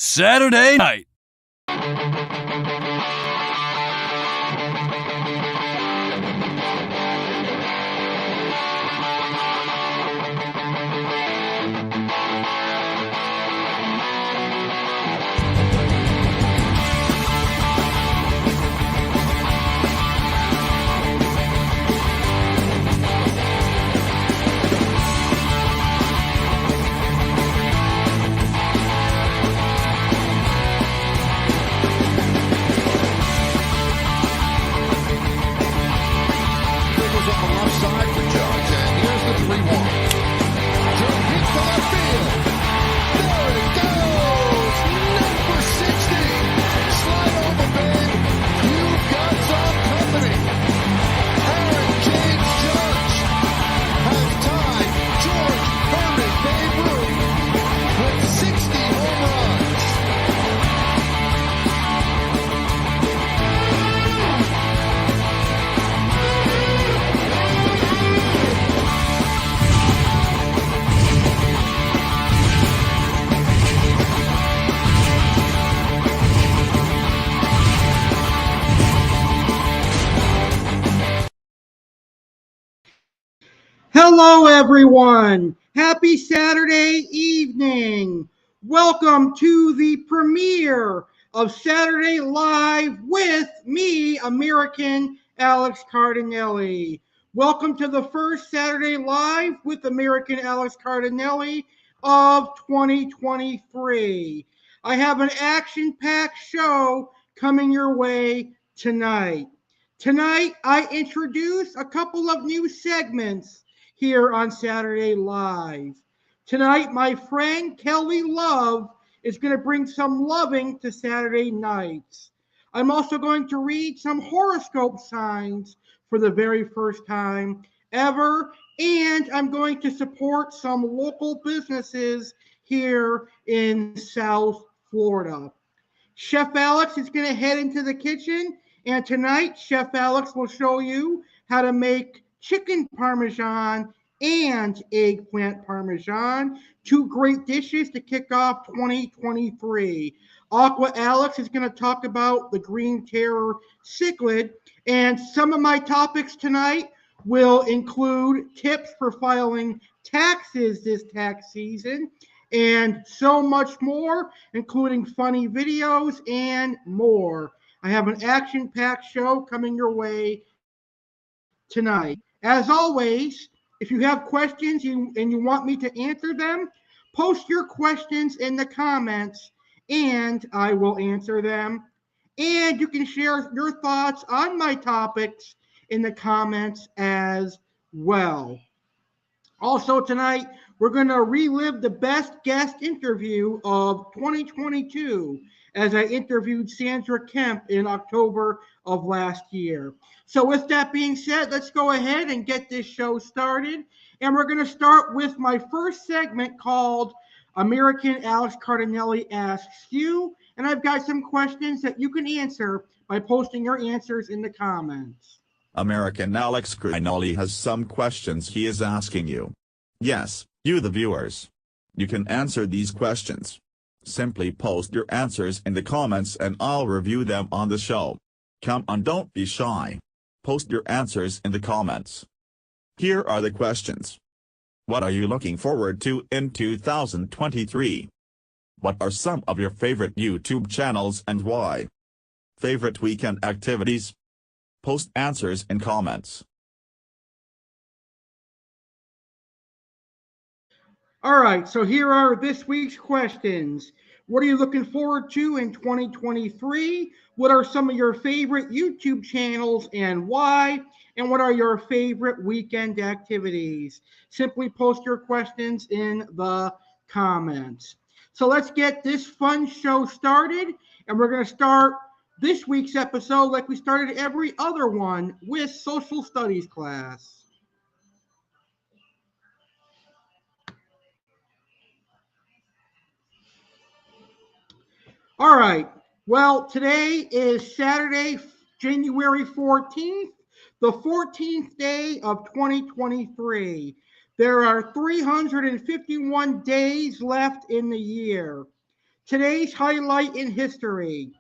Saturday night. Hello, everyone. Happy Saturday evening. Welcome to the premiere of Saturday Live with me, American Alex Cardinale. Welcome to the first Saturday Live with American Alex Cardinale of 2023. I have an action-packed show coming your way tonight. Tonight, I introduce a couple of new segments here on Saturday Live. Tonight, my friend Kelly Love is going to bring some loving to Saturday nights. I'm also going to read some horoscope signs for the very first time ever, and I'm going to support some local businesses here in South Florida. Chef Alex is going to head into the kitchen, and tonight, Chef Alex will show you how to make chicken parmesan and eggplant parmesan, two great dishes to kick off 2023. Aqua Alex is going to talk about the green terror cichlid, and some of my topics tonight will include tips for filing taxes this tax season, and so much more, including funny videos and more. I have an action-packed show coming your way tonight. As always, if you have questions and you want me to answer them, post your questions in the comments and I will answer them. And you can share your thoughts on my topics in the comments as well. Also tonight, we're going to relive the best guest interview of 2022 as I interviewed Sandra Kemp in October of last year. So with that being said, let's go ahead and get this show started. And we're going to start with my first segment called American Alex Cardinale Asks You. And I've got some questions that you can answer by posting your answers in the comments. American Alex Cardinale has some questions he is asking you. Yes, you the viewers. You can answer these questions. Simply post your answers in the comments and I'll review them on the show. Come on, don't be shy. Post your answers in the comments. Here are the questions. What are you looking forward to in 2023? What are some of your favorite YouTube channels and why? Favorite weekend activities? Post answers in comments. All right, so here are this week's questions. What are you looking forward to in 2023? What are some of your favorite YouTube channels and why? And what are your favorite weekend activities? Simply post your questions in the comments. So let's get this fun show started. And we're going to start this week's episode like we started every other one with social studies class. All right. Well, today is Saturday, January 14th, the 14th day of 2023. There are 351 days left in the year. Today's highlight in history.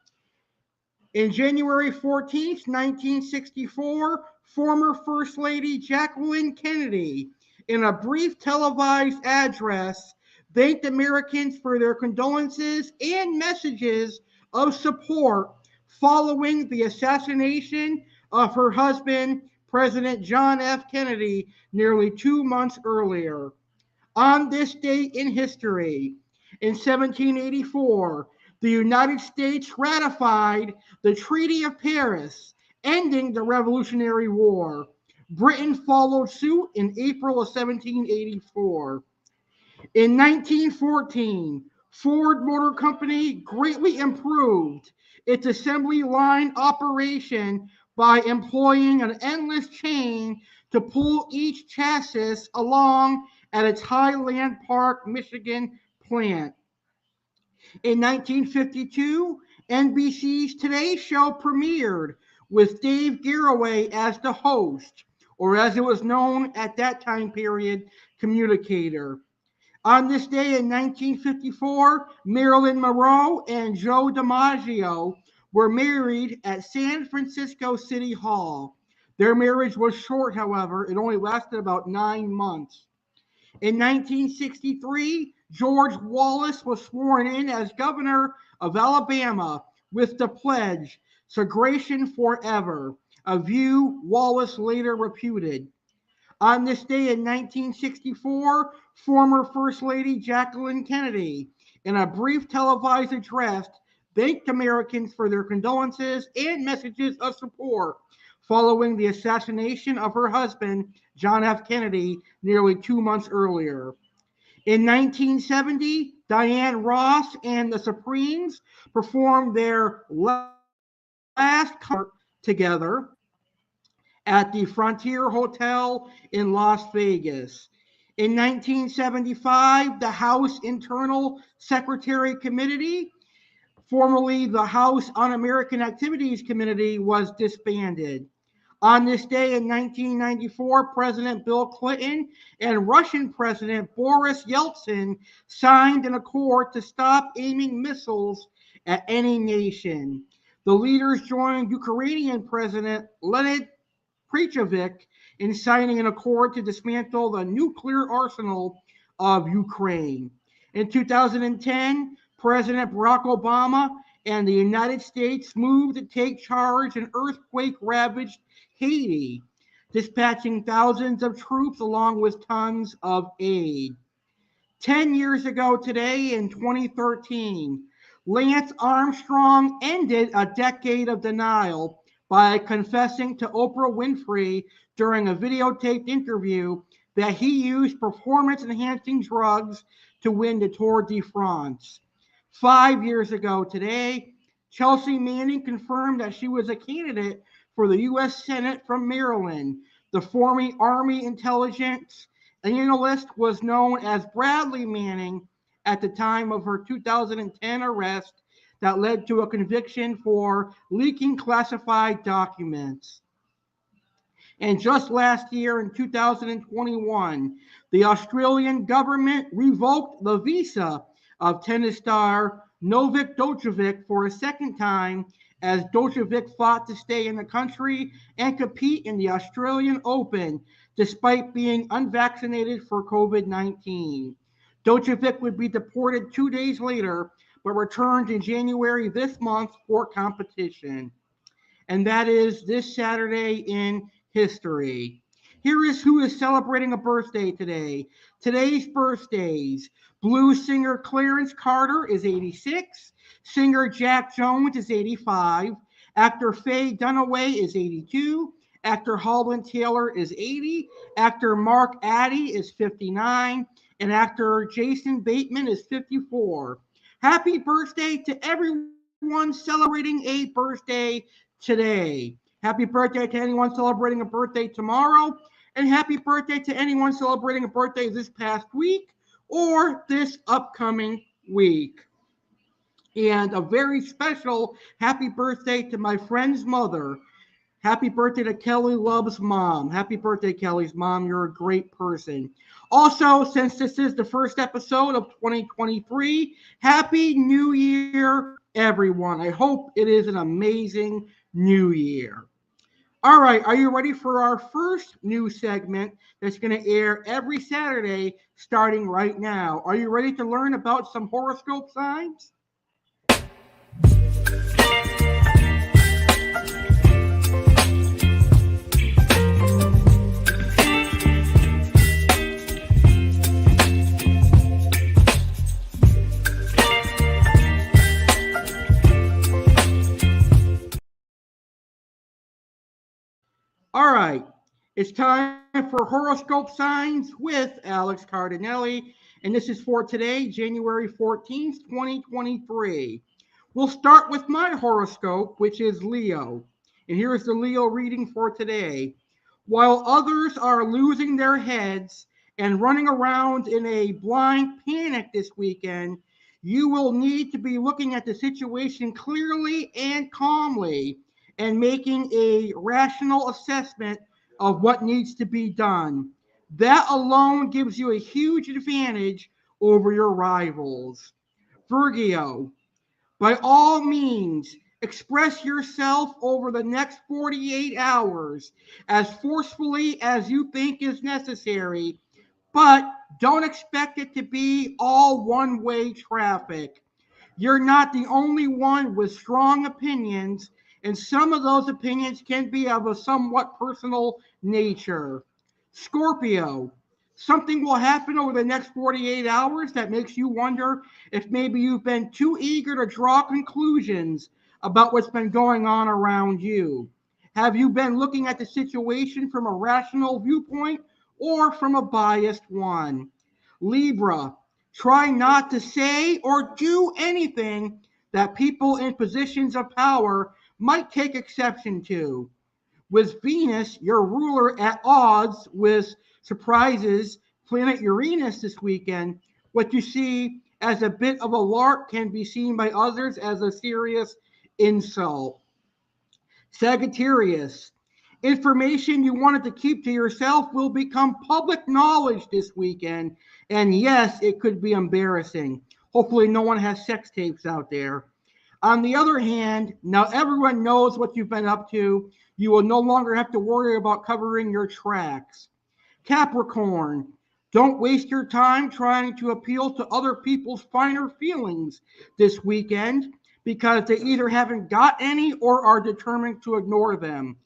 In January 14th, 1964, former First Lady Jacqueline Kennedy, in a brief televised address, thanked Americans for their condolences and messages of support following the assassination of her husband, President John F. Kennedy, nearly 2 months earlier. On this date in history, in 1784, the United States ratified the Treaty of Paris, ending the Revolutionary War. Britain followed suit in April of 1784. In 1914, Ford Motor Company greatly improved its assembly line operation by employing an endless chain to pull each chassis along at its Highland Park, Michigan plant. In 1952, NBC's Today Show premiered with Dave Garroway as the host, or as it was known at that time period, communicator. On this day in 1954, Marilyn Monroe and Joe DiMaggio were married at San Francisco City Hall. Their marriage was short, however. It only lasted about 9 months. In 1963, George Wallace was sworn in as governor of Alabama with the pledge, "Segregation forever," a view Wallace later repudiated. On this day in 1964, former First Lady Jacqueline Kennedy, in a brief televised address, thanked Americans for their condolences and messages of support following the assassination of her husband, John F. Kennedy, nearly 2 months earlier. In 1970, Diane Ross and the Supremes performed their last concert together at the Frontier Hotel in Las Vegas. In 1975, the House Internal Secretary Committee, formerly the House Un-American Activities Committee, was disbanded. On this day in 1994, President Bill Clinton and Russian President Boris Yeltsin signed an accord to stop aiming missiles at any nation. The leaders joined Ukrainian President Leonid Prechovic in signing an accord to dismantle the nuclear arsenal of Ukraine. In 2010, President Barack Obama and the United States moved to take charge in earthquake-ravaged Haiti, dispatching thousands of troops along with tons of aid. 10 years ago today, in 2013, Lance Armstrong ended a decade of denial by confessing to Oprah Winfrey during a videotaped interview that he used performance-enhancing drugs to win the Tour de France. 5 years ago today, Chelsea Manning confirmed that she was a candidate for the U.S. Senate from Maryland. The former Army intelligence analyst was known as Bradley Manning at the time of her 2010 arrest that led to a conviction for leaking classified documents. And just last year in 2021, the Australian government revoked the visa of tennis star Novak Djokovic for a second time, as Djokovic fought to stay in the country and compete in the Australian Open despite being unvaccinated for COVID-19. Djokovic would be deported 2 days later, but returned in January this month for competition. And that is this Saturday in history. Here is who is celebrating a birthday today. Today's birthdays: blues singer Clarence Carter is 86, singer Jack Jones is 85, actor Faye Dunaway is 82, actor Holland Taylor is 80, actor Mark Addy is 59, and actor Jason Bateman is 54. Happy birthday to everyone celebrating a birthday today. Happy birthday to anyone celebrating a birthday tomorrow, and happy birthday to anyone celebrating a birthday this past week or this upcoming week. And a very special happy birthday to my friend's mother, Happy birthday to Kelly Love's mom. Happy birthday, Kelly's mom. You're a great person. Also, since this is the first episode of 2023, Happy New Year, everyone. I hope it is an amazing new year. All right, are you ready for our first new segment that's going to air every Saturday starting right now? Are you ready to learn about some horoscope signs? All right, it's time for horoscope signs with Alex Cardinale, and this is for today, January 14th, 2023. We'll start with my horoscope, which is Leo. And here is the Leo reading for today. While others are losing their heads and running around in a blind panic this weekend, you will need to be looking at the situation clearly and calmly and making a rational assessment of what needs to be done. That alone gives you a huge advantage over your rivals. Virgo, by all means, express yourself over the next 48 hours as forcefully as you think is necessary, but don't expect it to be all one-way traffic. You're not the only one with strong opinions, and some of those opinions can be of a somewhat personal nature. Scorpio, something will happen over the next 48 hours that makes you wonder if maybe you've been too eager to draw conclusions about what's been going on around you. Have you been looking at the situation from a rational viewpoint or from a biased one? Libra, try not to say or do anything that people in positions of power might take exception to. With Venus, your ruler, at odds with surprises planet Uranus this weekend, what you see as a bit of a lark can be seen by others as a serious insult. Sagittarius, information you wanted to keep to yourself will become public knowledge this weekend. And yes, it could be embarrassing. Hopefully, no one has sex tapes out there. On the other hand, now everyone knows what you've been up to. You will no longer have to worry about covering your tracks. Capricorn, don't waste your time trying to appeal to other people's finer feelings this weekend because they either haven't got any or are determined to ignore them.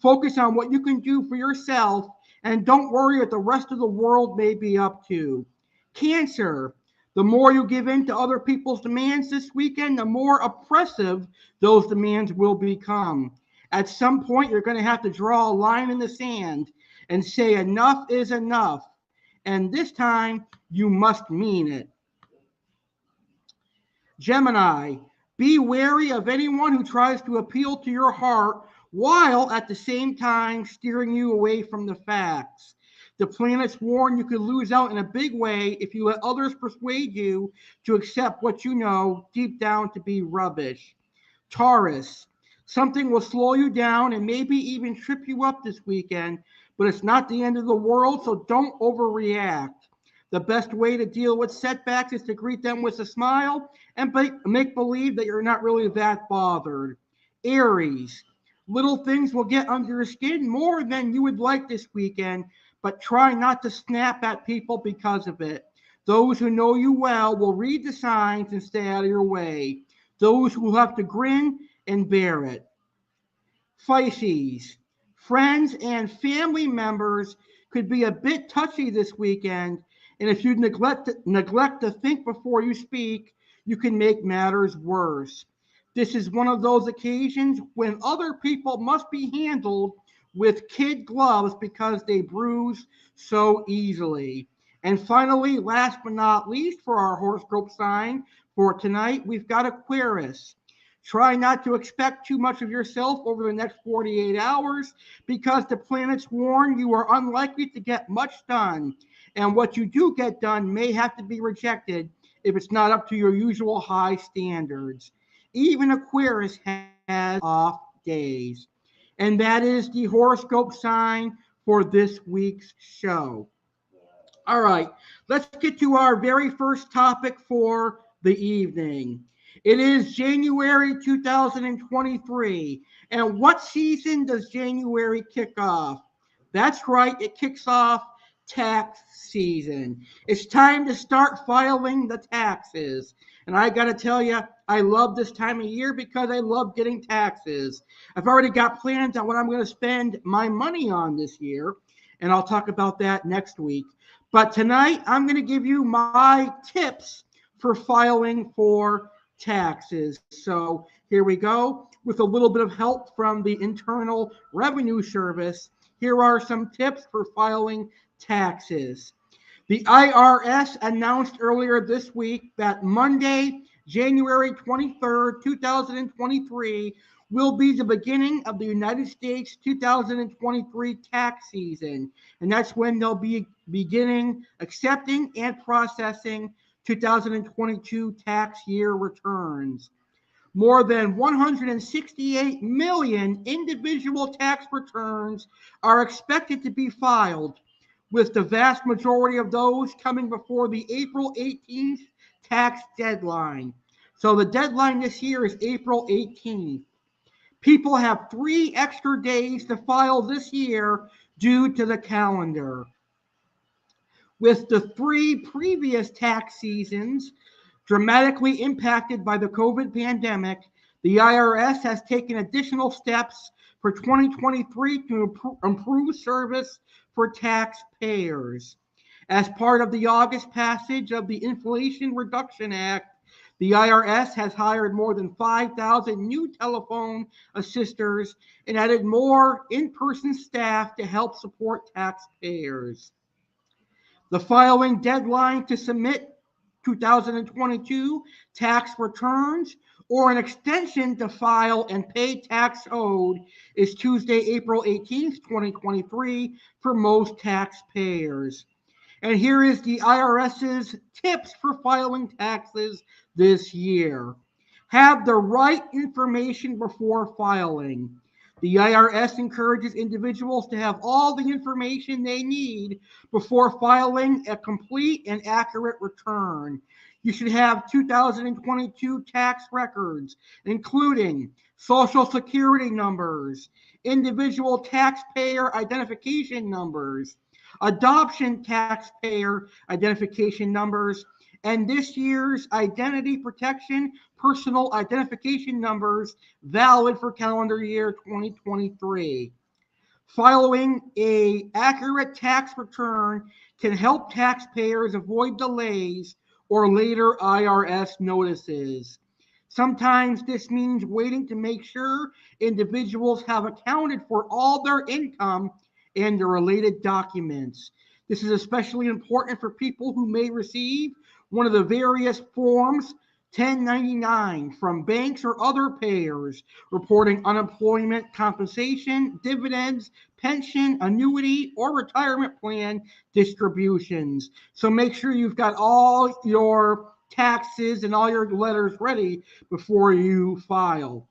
Focus on what you can do for yourself and don't worry what the rest of the world may be up to. Cancer, the more you give in to other people's demands this weekend, the more oppressive those demands will become. At some point, you're going to have to draw a line in the sand and say enough is enough. And this time, you must mean it. Gemini, be wary of anyone who tries to appeal to your heart while at the same time steering you away from the facts. The planets warn you could lose out in a big way if you let others persuade you to accept what you know deep down to be rubbish. Taurus, something will slow you down and maybe even trip you up this weekend, but it's not the end of the world, so don't overreact. The best way to deal with setbacks is to greet them with a smile and make believe that you're not really that bothered. Aries, little things will get under your skin more than you would like this weekend, but try not to snap at people because of it. Those who know you well will read the signs and stay out of your way. Those who will have to grin and bear it. Pisces, friends and family members could be a bit touchy this weekend, and if you neglect to think before you speak, you can make matters worse. This is one of those occasions when other people must be handled with kid gloves because they bruise so easily. And finally, last but not least, for our horoscope sign for tonight, we've got Aquarius. Try not to expect too much of yourself over the next 48 hours because the planets warn you are unlikely to get much done. And what you do get done may have to be rejected if it's not up to your usual high standards. Even Aquarius has off days. and that is the horoscope sign for this week's show. All right, let's get to our very first topic for the evening. It is January 2023. And what season does January kick off? That's right, it kicks off tax season. It's time to start filing the taxes. And I got to tell you, I love this time of year because I love getting taxes. I've already got plans on what I'm going to spend my money on this year, and I'll talk about that next week. But tonight, I'm going to give you my tips for filing for taxes. So here we go. With a little bit of help from the Internal Revenue Service, here are some tips for filing taxes. The IRS announced earlier this week that Monday, January 23rd, 2023, will be the beginning of the United States 2023 tax season. And that's when they'll be beginning accepting and processing 2022 tax year returns. More than 168 million individual tax returns are expected to be filed, with the vast majority of those coming before the April 18th tax deadline. So the deadline this year is April 18th. People have 3 extra days to file this year due to the calendar. With the 3 previous tax seasons dramatically impacted by the COVID pandemic, the IRS has taken additional steps for 2023 to improve service for taxpayers. As part of the August passage of the Inflation Reduction Act, the IRS has hired more than 5,000 new telephone assisters and added more in-person staff to help support taxpayers. The filing deadline to submit 2022 tax returns or an extension to file and pay tax owed is Tuesday, April 18th, 2023 for most taxpayers. And here is the IRS's tips for filing taxes this year. Have the right information before filing. The IRS encourages individuals to have all the information they need before filing a complete and accurate return. You should have 2022 tax records, including Social Security numbers, individual taxpayer identification numbers, adoption taxpayer identification numbers, and this year's identity protection personal identification numbers valid for calendar year 2023. Following an accurate tax return can help taxpayers avoid delays or later IRS notices. Sometimes this means waiting to make sure individuals have accounted for all their income and the related documents. This is especially important for people who may receive one of the various forms 1099 from banks or other payers reporting unemployment compensation, dividends, pension, annuity, or retirement plan distributions. So make sure you've got all your taxes and all your letters ready before you file.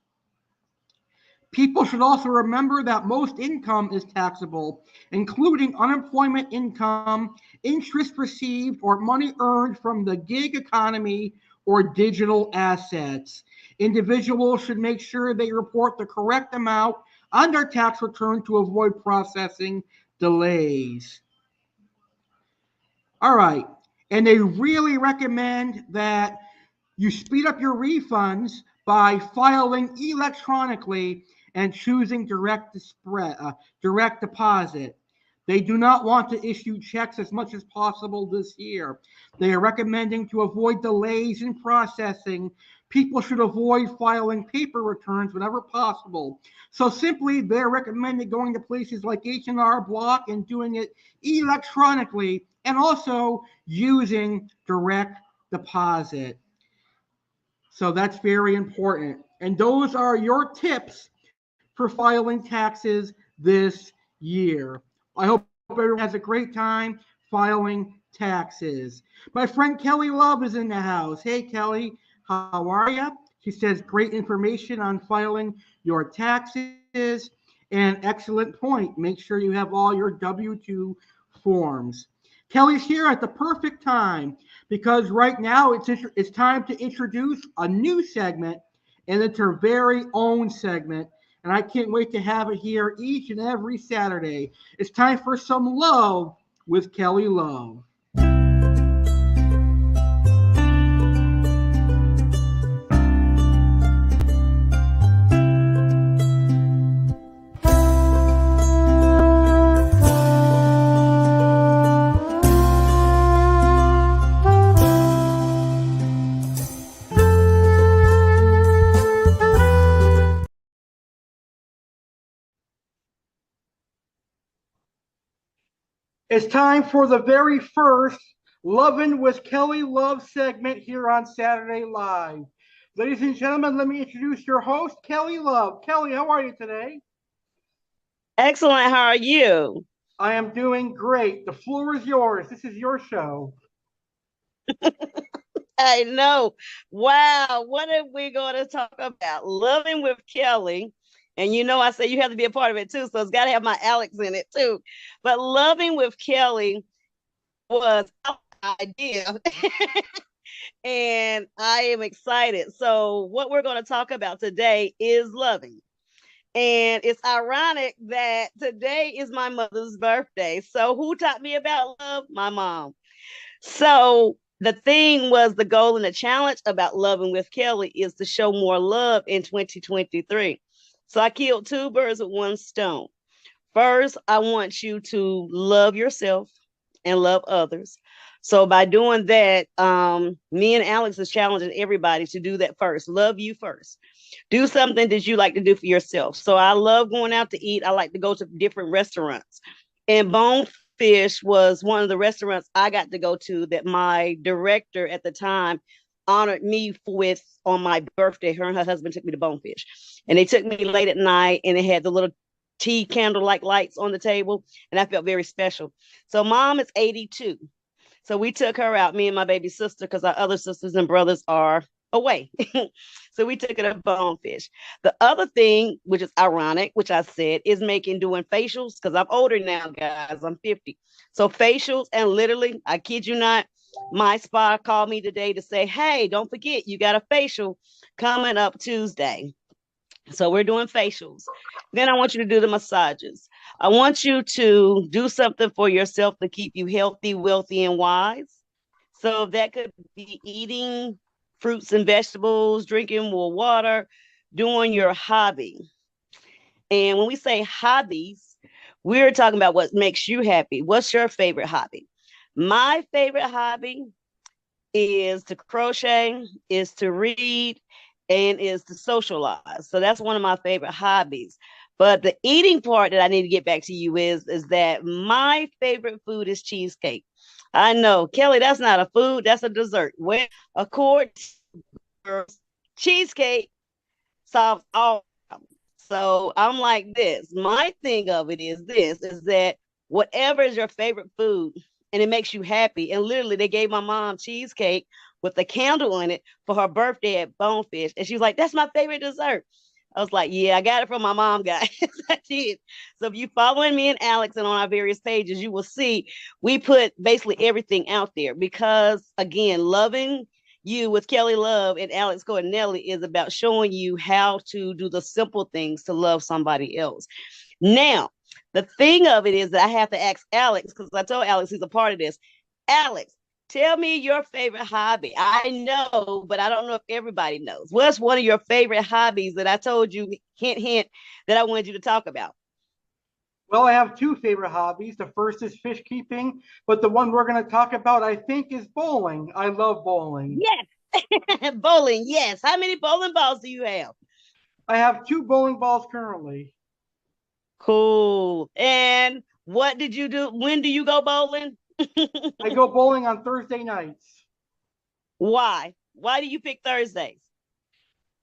People should also remember that most income is taxable, including unemployment income, interest received, or money earned from the gig economy or digital assets. Individuals should make sure they report the correct amount on their tax return to avoid processing delays. All right. And they really recommend that you speed up your refunds by filing electronically and choosing direct deposit. They do not want to issue checks as much as possible this year. They are recommending to avoid delays in processing. People should avoid filing paper returns whenever possible. So simply, they're recommending going to places like H&R Block and doing it electronically and also using direct deposit. So that's very important. And those are your tips for filing taxes this year. I hope everyone has a great time filing taxes. My friend Kelly Love is in the house. Hey, Kelly, how are you? She says great information on filing your taxes. And excellent point. Make sure you have all your W-2 forms. Kelly's here at the perfect time because right now it's time to introduce a new segment, and it's her very own segment. And I can't wait to have it here each and every Saturday. It's time for some love with Kelly Love. It's time for the very first Lovin' with Kelly Love segment here on Saturday Live. Ladies and gentlemen, let me introduce your host, Kelly Love. Kelly, how are you today? Excellent. How are you? I am doing great. The floor is yours. This is your show. I know. Wow. What are we going to talk about? Loving with Kelly. And you know, I say you have to be a part of it too. So it's got to have my Alex in it too. But loving with Kelly was our idea. And I am excited. So, what we're going to talk about today is loving. And it's ironic that today is my mother's birthday. So, who taught me about love? My mom. So, the thing was the goal and the challenge about Loving with Kelly is to show more love in 2023. So, I killed two birds with one stone. First, I want you to love yourself and love others. So by doing that, me and Alex is challenging everybody to do that first. Love you first. Do something that you like to do for yourself. So I love going out to eat. I like to go to different restaurants. And Bonefish was one of the restaurants I got to go to that my director at the time honored me with on my birthday. Her and her husband took me to Bonefish. And they took me late at night, and it had the little tea candle like lights on the table, and I felt very special. So mom is 82. So we took her out, me and my baby sister, because our other sisters and brothers are away. So we took her to Bonefish. The other thing, which is ironic, which I said, is doing facials, because I'm older now, guys. I'm 50. So facials, and literally, I kid you not, my spa called me today to say, hey, don't forget, you got a facial coming up Tuesday. So we're doing facials. Then I want you to do the massages. I want you to do something for yourself to keep you healthy, wealthy, and wise. So that could be eating fruits and vegetables, drinking more water, doing your hobby. And when we say hobbies, we're talking about what makes you happy. What's your favorite hobby? My favorite hobby is to crochet, is to read, and is to socialize. So that's one of my favorite hobbies. But the eating part that I need to get back to you is that my favorite food is cheesecake. I know, Kelly, that's not a food, that's a dessert. Well, of course, cheesecake solves all problems. So I'm like this. My thing of it is this, is that whatever is your favorite food and it makes you happy. And literally they gave my mom cheesecake with a candle in it for her birthday at Bonefish. And she was like, that's my favorite dessert. I was like, yeah, I got it from my mom, guys. I did. So if you following me and Alex and on our various pages, you will see we put basically everything out there because, again, loving you with Kelly Love and Alex Cardinale is about showing you how to do the simple things to love somebody else. Now, the thing of it is that I have to ask Alex, because I told Alex he's a part of this. Alex, tell me your favorite hobby. I know, but I don't know if everybody knows. What's one of your favorite hobbies that I told you, hint, hint, that I wanted you to talk about? Well, I have two favorite hobbies. The first is fish keeping, but the one we're going to talk about, I think, is bowling. I love bowling. Yes. Bowling, yes. How many bowling balls do you have? I have two bowling balls currently. Cool. And what did you do? When do you go bowling? I go bowling on Thursday nights. Why? Why do you pick Thursdays?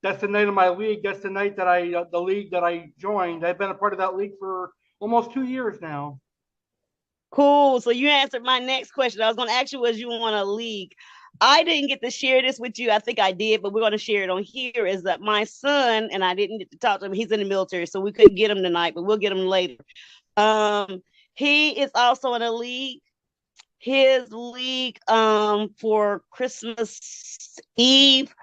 That's the night of my league. That's the night that the league that I joined. I've been a part of that league for almost 2 years now. Cool. So you answered my next question. I was going to ask you, was you on a league? I didn't get to share this with you. I think I did, but we're going to share it on here. Is that my son, and I didn't get to talk to him. He's in the military, so we couldn't get him tonight, but we'll get him later. He is also in a league. His league for Christmas Eve,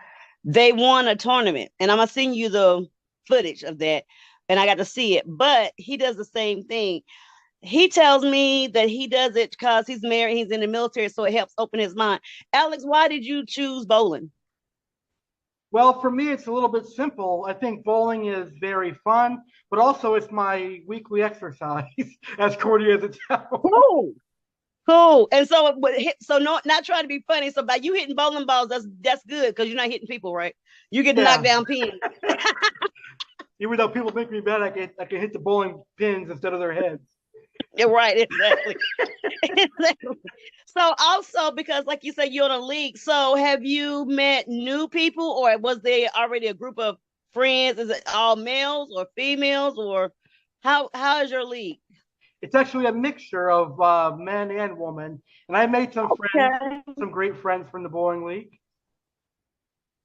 they won a tournament, and I'm gonna send you the footage of that, and I got to see it. But he does the same thing. He tells me that he does it because he's married, he's in the military, so it helps open his mind. Alex, why did you choose bowling? Well, for me, it's a little bit simple. I think bowling is very fun, but also it's my weekly exercise, as corny as it sounds. Cool. Cool. And so, so not trying to be funny. So by you hitting bowling balls, that's good because you're not hitting people, right? You get knocked down pins. Even though people make me bad, I can hit the bowling pins instead of their heads. You're right, exactly. Exactly. So also because like you said, you're in a league. So have you met new people, or was there already a group of friends? Is it all males or females, or how is your league? It's actually a mixture of men and women, and I made some friends, some great friends from the bowling league.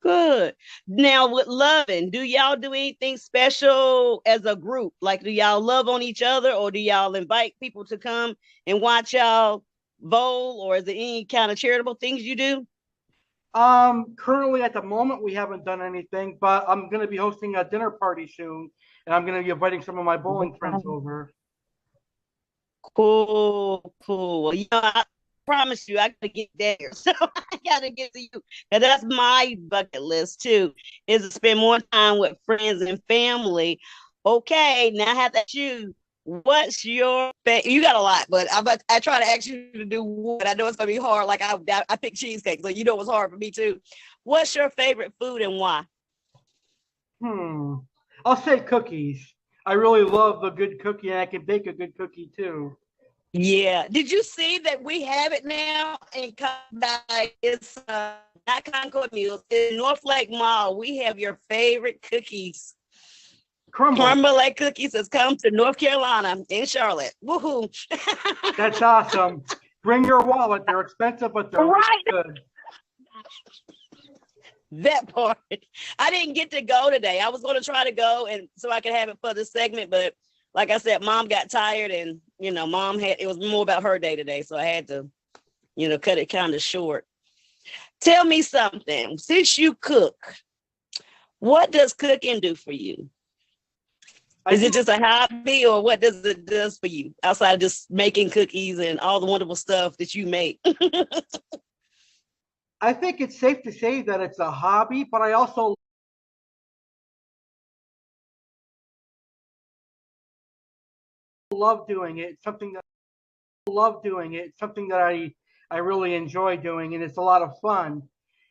Good. Now with loving, do y'all do anything special as a group? Like do y'all love on each other, or do y'all invite people to come and watch y'all bowl, or is there any kind of charitable things you do? Currently at the moment we haven't done anything, but I'm gonna be hosting a dinner party soon, and I'm gonna be inviting some of my bowling friends over. Cool, cool. Well, I promise you, I gotta get there. So I gotta get to you. And that's my bucket list too, is to spend more time with friends and family. Okay, now I have to ask you, what's your you got a lot, but I try to ask you to do what I know it's gonna be hard. Like I picked cheesecake, so you know it's hard for me too. What's your favorite food and why? I'll say cookies. I really love a good cookie, and I can bake a good cookie too. Yeah. Did you see that we have it now in it's not Concord Mills, in North Lake Mall? We have your favorite cookies. Crumbl cookies has come to North Carolina in Charlotte. Woohoo! That's awesome. Bring your wallet. They're expensive, but they're right. Good. That part. I didn't get to go today. I was going to try to go and so I could have it for the segment, but like I said, mom got tired and, mom it was more about her day today. So I had to, cut it kind of short. Tell me something. Since you cook, what does cooking do for you? Is it just a hobby, or what does it do for you outside of just making cookies and all the wonderful stuff that you make? I think it's safe to say that it's a hobby, but I also love doing it. It's something that I really enjoy doing, and it's a lot of fun.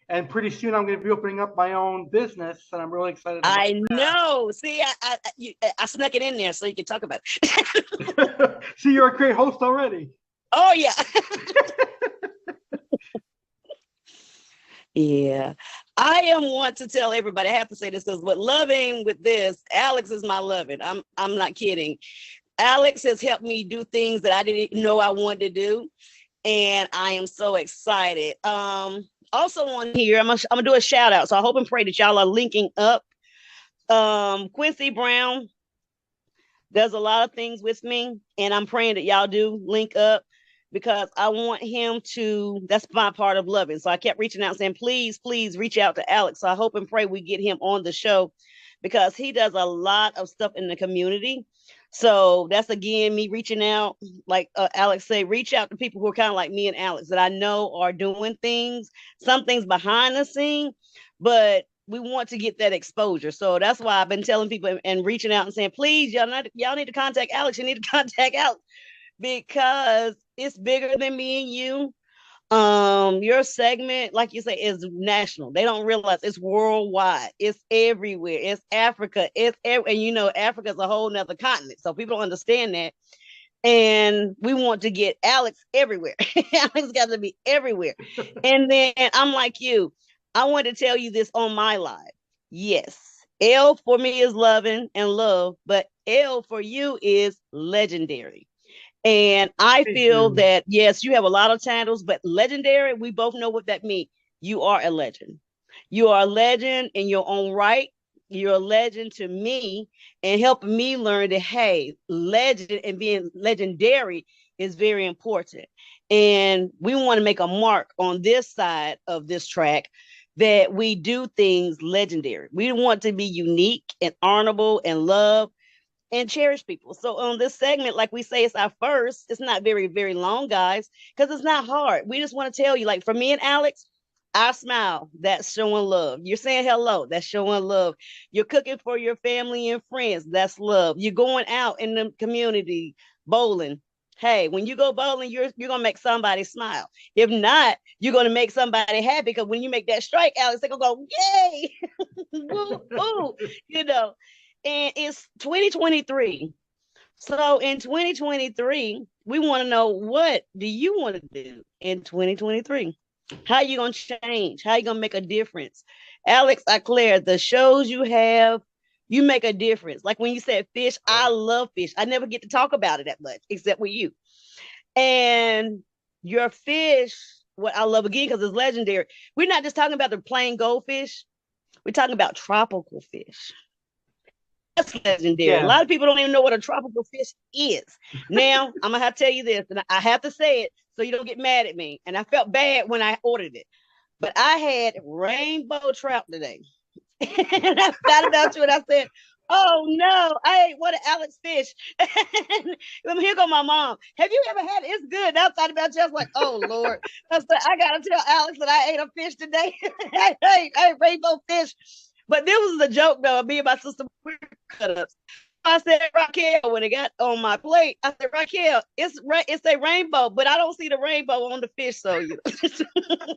And pretty soon I'm going to be opening up my own business, and I'm really excited about I know. See, I snuck it in there so you can talk about it. See, you're a great host already. Oh, yeah. Yeah. I am want to tell everybody, I have to say this because what loving with this, Alex is my loving. I'm not kidding. Alex has helped me do things that I didn't know I wanted to do. And I am so excited. Also on here, I'm gonna do a shout out. So I hope and pray that y'all are linking up. Quincy Brown does a lot of things with me, and I'm praying that y'all do link up because I want him to, that's my part of loving. So I kept reaching out saying, please reach out to Alex. So I hope and pray we get him on the show because he does a lot of stuff in the community. So that's again me reaching out, like Alex said, reach out to people who are kind of like me and Alex that I know are doing things, some things behind the scene, but we want to get that exposure. So that's why I've been telling people and reaching out and saying, please, y'all need to contact Alex. You need to contact Alex because it's bigger than me and you. Your segment, like you say, is national. They don't realize it's worldwide. It's everywhere. It's Africa. And Africa is a whole nother continent. So people don't understand that. And we want to get Alex everywhere. Alex got to be everywhere. And then I'm like you. I want to tell you this on my live. Yes, L for me is loving and love, but L for you is legendary. And I feel that, yes, you have a lot of titles, but legendary, we both know what that means. you are a legend. You are a legend in your own right. You're a legend to me and helping me learn that, hey, legend and being legendary is very important. And we want to make a mark on this side of this track that we do things legendary. We want to be unique and honorable and love and cherish people. So on this segment, like we say, it's our first. It's not very, very long, guys, because it's not hard. We just want to tell you, like for me and Alex, I smile. That's showing love. You're saying hello. That's showing love. You're cooking for your family and friends. That's love. You're going out in the community bowling. Hey, when you go bowling, you're gonna make somebody smile. If not, you're gonna make somebody happy because when you make that strike, Alex, they're gonna go, yay, woo, woo, you know. And it's 2023. So in 2023, we want to know, what do you want to do in 2023? How you going to change? How you going to make a difference? Alex, I clear the shows you have, you make a difference. Like when you said fish, I love fish. I never get to talk about it that much, except with you. And your fish, what I love again, because it's legendary. We're not just talking about the plain goldfish. We're talking about tropical fish. That's legendary. A Yeah. lot of people don't even know what a tropical fish is. Now, I'm gonna have to tell you this, and I have to say it so you don't get mad at me. And I felt bad when I ordered it, but I had rainbow trout today. And I thought about you and I said, oh no, I ate what an Alex fish. Here go my mom. Have you ever had it? It's good. I thought about you. I was like, oh Lord. I said, I gotta tell Alex that I ate a fish today. I ate rainbow fish. But this was a joke though. Me and my sister were cut up. I said, Raquel, when it got on my plate, I said, Raquel, it's a rainbow, but I don't see the rainbow on the fish. So you know.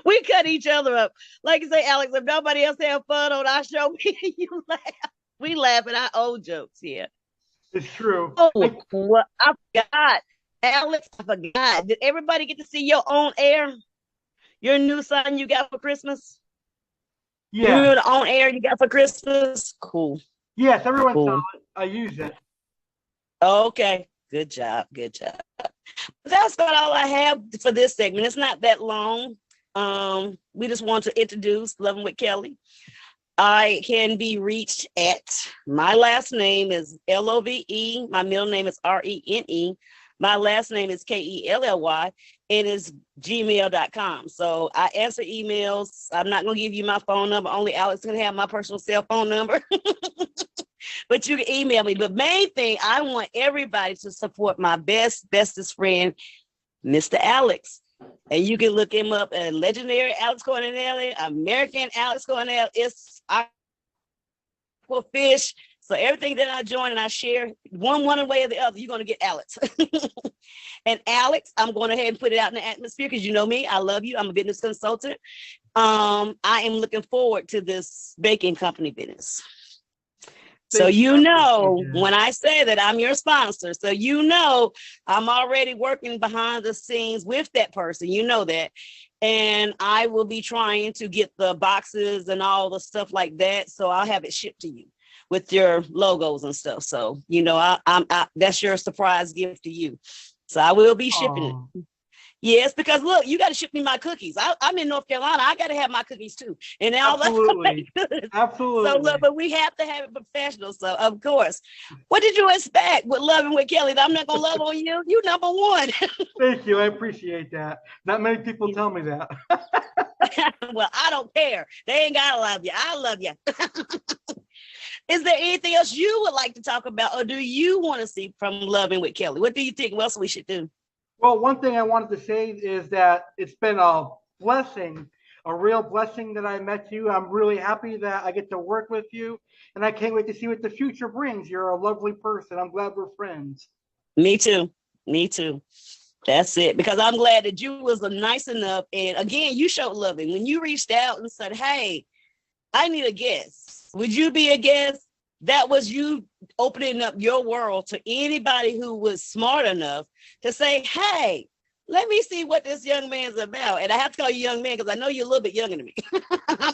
We cut each other up. Like you say, Alex, if nobody else have fun on our show, you laugh. We laugh at our old jokes here. It's true. Oh, what I forgot. Alex, I forgot. Did everybody get to see your own air? Your new sign you got for Christmas? Yeah. You remember the on air you got for Christmas? Cool. Yes, everyone Cool. saw it. I use it. Okay. Good job. Good job. That's about all I have for this segment. It's not that long. We just want to introduce Loving with Kelly. I can be reached at, my last name is LOVE. My middle name is RENE. My last name is KELLY. It is gmail.com. So I answer emails. I'm not going to give you my phone number. Only Alex can have my personal cell phone number. But you can email me. The main thing, I want everybody to support my bestest friend, Mr. Alex. And you can look him up at Legendary Alex Cardinale, American Alex Cardinale. It's Aqua Fish. So everything that I join and I share, one way or the other, you're going to get Alex. And Alex, I'm going ahead and put it out in the atmosphere because you know me. I love you. I'm a business consultant. I am looking forward to this baking company business. So you know, when I say that I'm your sponsor, so you know I'm already working behind the scenes with that person. You know that. And I will be trying to get the boxes and all the stuff like that. So I'll have it shipped to you with your logos and stuff. So, you know, I that's your surprise gift to you. So I will be shipping it. Yes, because look, you got to ship me my cookies. I'm in North Carolina. I got to have my cookies too. And all Absolutely. that. Absolutely. So look, but we have to have it professional. So of course, what did you expect with Loving with Kelly? I'm not gonna love on you. You number one. Thank you. I appreciate that. Not many people tell me that. Well, I don't care. They ain't gotta love you. I love you. Is there anything else you would like to talk about, or do you want to see from Loving with Kelly? What do you think else we should do? Well, one thing I wanted to say is that it's been a blessing, a real blessing that I met you. I'm really happy that I get to work with you, and I can't wait to see what the future brings. You're a lovely person. I'm glad we're friends. Me too. Me too. That's it. Because I'm glad that you was nice enough. And again, you showed loving. When you reached out and said, hey, I need a guest. Would you be a guest? That was you opening up your world to anybody who was smart enough to say, hey, let me see what this young man's about. And I have to call you young man because I know you're a little bit younger than me.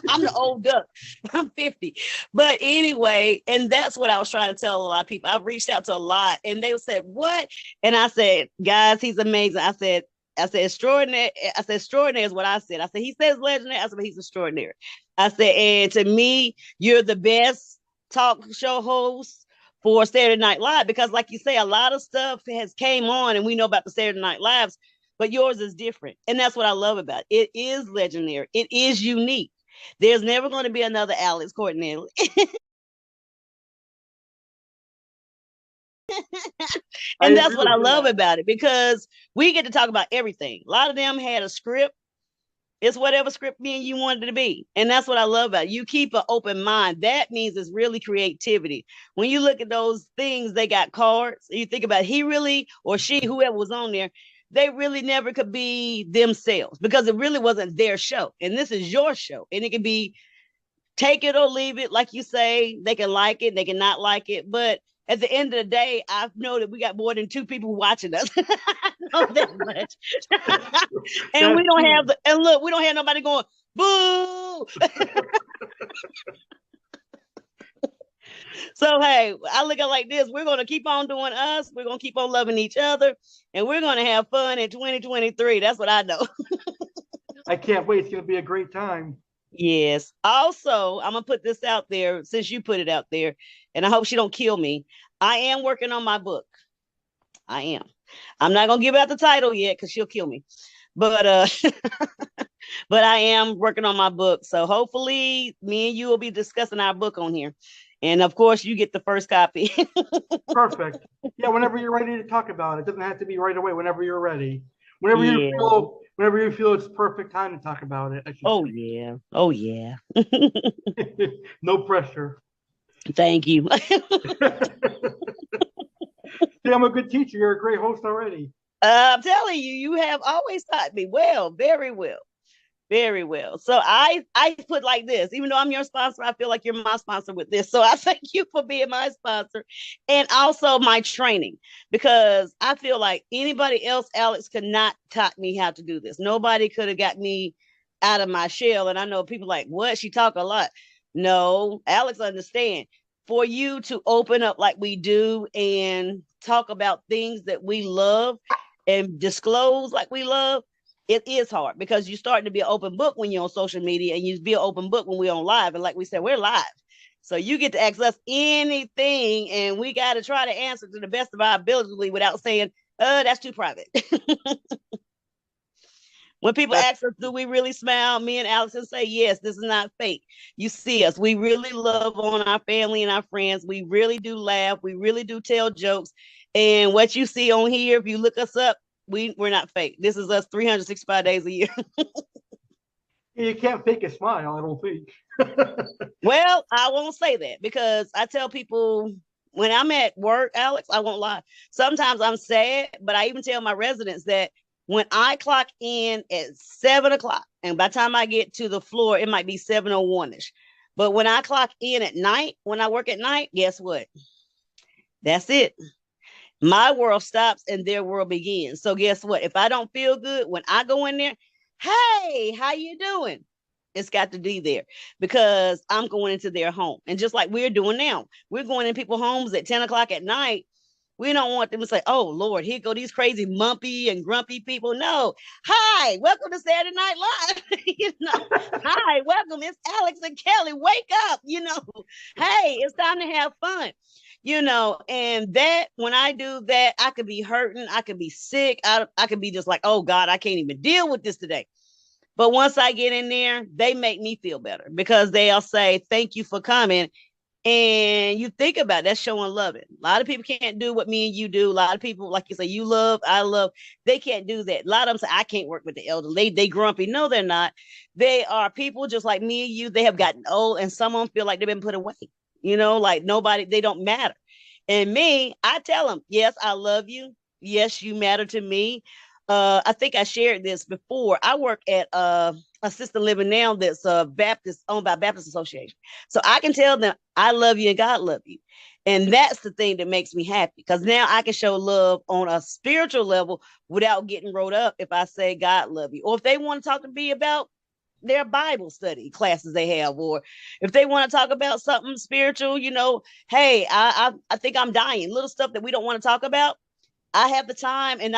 I'm the old duck. I'm 50. But anyway, and that's what I was trying to tell a lot of people. I've reached out to a lot and they said, what? And I said, guys, he's amazing. I said, I said extraordinary. I said extraordinary is what I said. I said he says legendary. I said but he's extraordinary. I said, and to me, you're the best talk show host for Saturday Night Live because, like you say, a lot of stuff has came on, and we know about the Saturday Night Lives, but yours is different, and that's what I love about it. It is legendary. It is unique. There's never going to be another Alex Cardinale. And that's what I love about it because we get to talk about everything. A lot of them had a script. It's whatever script me and you wanted it to be. And that's what I love about it. You keep an open mind. That means it's really creativity. When you look at those things, they got cards. You think about he really or she, whoever was on there, they really never could be themselves because it really wasn't their show. And this is your show. And it can be take it or leave it. Like you say, they can like it, they can not like it. But at the end of the day, I know that we got more than 2 people watching us. I know that much. And we don't have and look, we don't have nobody going, boo. So hey, I look at it like this. We're gonna keep on doing us, we're gonna keep on loving each other, and we're gonna have fun in 2023. That's what I know. I can't wait. It's gonna be a great time. Yes. Also, I'm gonna put this out there since you put it out there, and I hope she don't kill me. I am working on my book. I am. I'm not gonna give out the title yet because she'll kill me. But but I am working on my book. So hopefully me and you will be discussing our book on here. And of course you get the first copy. Perfect. Yeah, whenever you're ready to talk about it. It doesn't have to be right away, whenever you're ready. Whenever you feel it's perfect time to talk about it. Oh yeah. Oh yeah. No pressure. Thank you. See, I'm a good teacher. You're a great host already. I'm telling you, you have always taught me well, very well. Very well. So I put like this, even though I'm your sponsor, I feel like you're my sponsor with this. So I thank you for being my sponsor and also my training because I feel like anybody else, Alex, could not taught me how to do this. Nobody could have got me out of my shell. And I know people like, what? She talk a lot. No, Alex, understand. For you to open up like we do and talk about things that we love and disclose like we love, it is hard because you're starting to be an open book when you're on social media and you be an open book when we're on live. And like we said, we're live. So you get to ask us anything and we got to try to answer to the best of our ability without saying, that's too private. When people ask us, do we really smile? Me and Alex say, yes, this is not fake. You see us. We really love on our family and our friends. We really do laugh. We really do tell jokes. And what you see on here, if you look us up, we're not fake. This is us 365 days a year. You can't fake a smile, I don't think. Well, I won't say that because I tell people when I'm at work, Alex, I won't lie. Sometimes I'm sad, but I even tell my residents that when I clock in at 7 o'clock, and by the time I get to the floor, it might be 7:01-ish. But when I clock in at night, when I work at night, guess what? That's it. My world stops and their world begins. So guess what? If I don't feel good, when I go in there, hey, how you doing? It's got to be there because I'm going into their home. And just like we're doing now, we're going in people's homes at 10 o'clock at night. We don't want them to say, oh, Lord, here go these crazy mumpy and grumpy people. No. Hi, welcome to Saturday Night Live. Hi, welcome. It's Alex and Kelly. Wake up. Hey, it's time to have fun. And that when I do that, I could be hurting. I could be sick. I could be just like, oh, God, I can't even deal with this today. But once I get in there, they make me feel better because they'll say, thank you for coming. And you think about it, that's showing loving. A lot of people can't do what me and you do. A lot of people, like you say, you love, I love. They can't do that. A lot of them say, I can't work with the elderly. They grumpy. No, they're not. They are people just like me and you. They have gotten old and some of them feel like they've been put away. Like nobody, they don't matter. And me, I tell them, yes, I love you. Yes, you matter to me. I think I shared this before. I work at assisted living now that's Baptist owned by Baptist Association. So I can tell them I love you and God love you. And that's the thing that makes me happy because now I can show love on a spiritual level without getting wrote up if I say God love you. Or if they want to talk to me about their Bible study classes they have, or if they want to talk about something spiritual, hey, I think I'm dying. Little stuff that we don't want to talk about. I have the time and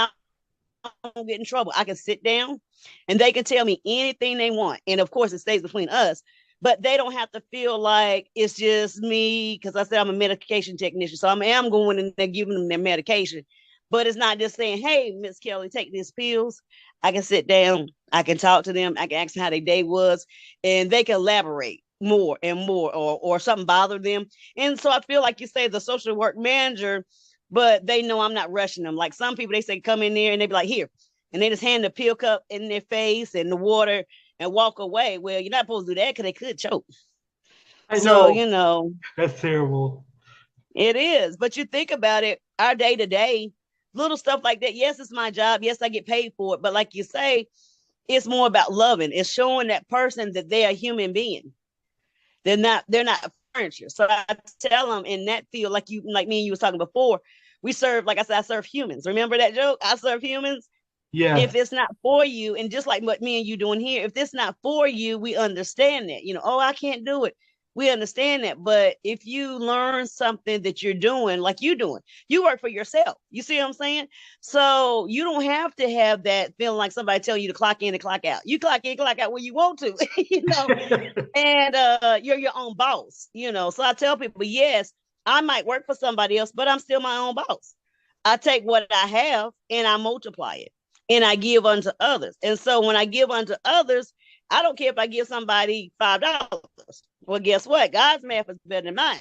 don't get in trouble. I can sit down and they can tell me anything they want. And of course, it stays between us, but they don't have to feel like it's just me because I said I'm a medication technician. So I am going and they're giving them their medication. But it's not just saying, hey, Miss Kelly, take these pills. I can sit down, I can talk to them, I can ask them how their day was, and they can elaborate more and more, or something bothered them. And so I feel like you say the social work manager, but they know I'm not rushing them. Like some people, they say come in there and they be like, here, and they just hand the pill cup in their face and the water and walk away. Well, you're not supposed to do that because they could choke. I So, know. That's terrible. it is. But you think about it, our day to day, little stuff like that. Yes, it's my job. Yes, I get paid for it. But like you say, it's more about loving. It's showing that person that they're a human being. They're not furniture. So I tell them in that field, like me and you was talking before, we serve, like I said, I serve humans. Remember that joke? I serve humans. Yes. If it's not for you, and just like what me and you doing here, if it's not for you, we understand that. Oh, I can't do it. We understand that. But if you learn something that you're doing, like you doing, you work for yourself. You see what I'm saying? So you don't have to have that feeling like somebody telling you to clock in and clock out. You clock in, clock out when you want to, and you're your own boss. So I tell people, yes, I might work for somebody else, but I'm still my own boss. I take what I have and I multiply it and I give unto others. And so when I give unto others, I don't care if I give somebody $5. Well, guess what? God's math is better than mine.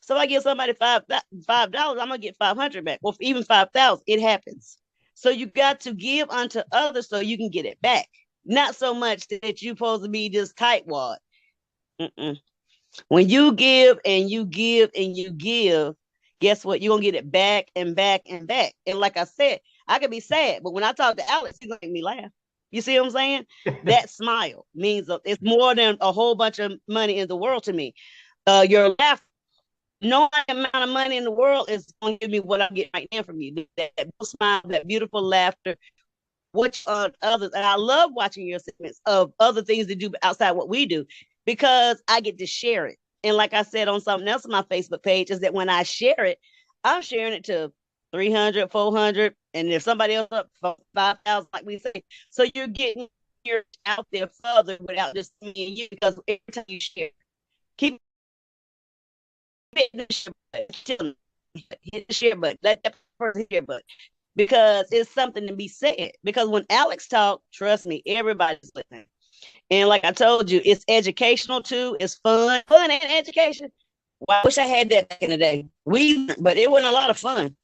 So I give somebody $5, I'm gonna get 500 back. Well, even 5,000, it happens. So you got to give unto others so you can get it back. Not so much that you're supposed to be just tightwad. Mm-mm. When you give and you give and you give, guess what? You're gonna get it back and back and back. And like I said, I could be sad, but when I talk to Alex, he's gonna make me laugh. You see what I'm saying? That smile means it's more than a whole bunch of money in the world to me. Your laugh, no amount of money in the world is going to give me what I'm getting right now from you. That smile, that beautiful laughter, which on others. And I love watching your segments of other things to do outside what we do because I get to share it. And like I said on something else on my Facebook page, is that when I share it, I'm sharing it to 300, 400, and if somebody else up for 5,000, like we say, so you're getting your out there further without just me and you, because every time you share, keep hitting the share button, hit the share button, let that person share button, because it's something to be said. Because when Alex talked, trust me, everybody's listening. And like I told you, it's educational too. It's fun and education. Well, I wish I had that back in the day. But it wasn't a lot of fun.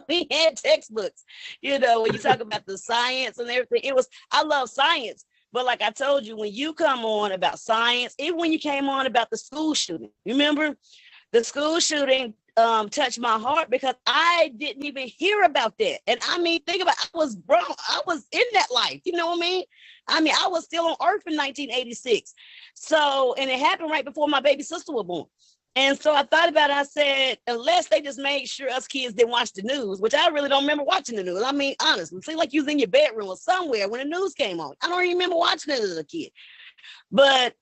We had textbooks, when you talk about the science and everything. I love science. But like I told you, when you come on about science, even when you came on about the school shooting, remember the school shooting touched my heart because I didn't even hear about that. And I mean, think about it, I was in that life. You know what I mean? I was still on Earth in 1986. So, and it happened right before my baby sister was born. And so I thought about it. I said, unless they just made sure us kids didn't watch the news, which I really don't remember watching the news. I mean, honestly, it seemed like you was in your bedroom or somewhere when the news came on. I don't even remember watching it as a kid. But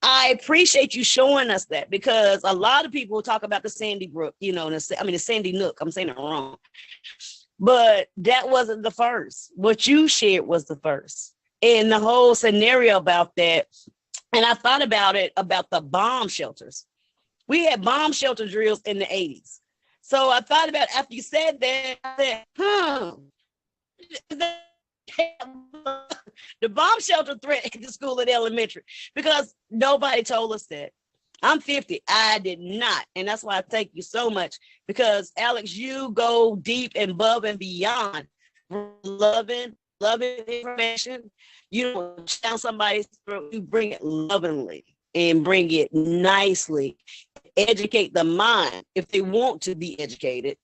I appreciate you showing us that, because a lot of people talk about the Sandy Brook, the Sandy Nook. I'm saying it wrong. But that wasn't the first. What you shared was the first. And the whole scenario about that. And I thought about it, about the bomb shelters. We had bomb shelter drills in the 80s. So I thought about it, after you said that, I said, the bomb shelter threat at the school at elementary, because nobody told us that. I'm 50. I did not. And that's why I thank you so much, because Alex, you go deep and above and beyond loving information. You don't down somebody's throat, you bring it lovingly and bring it nicely. Educate the mind if they want to be educated,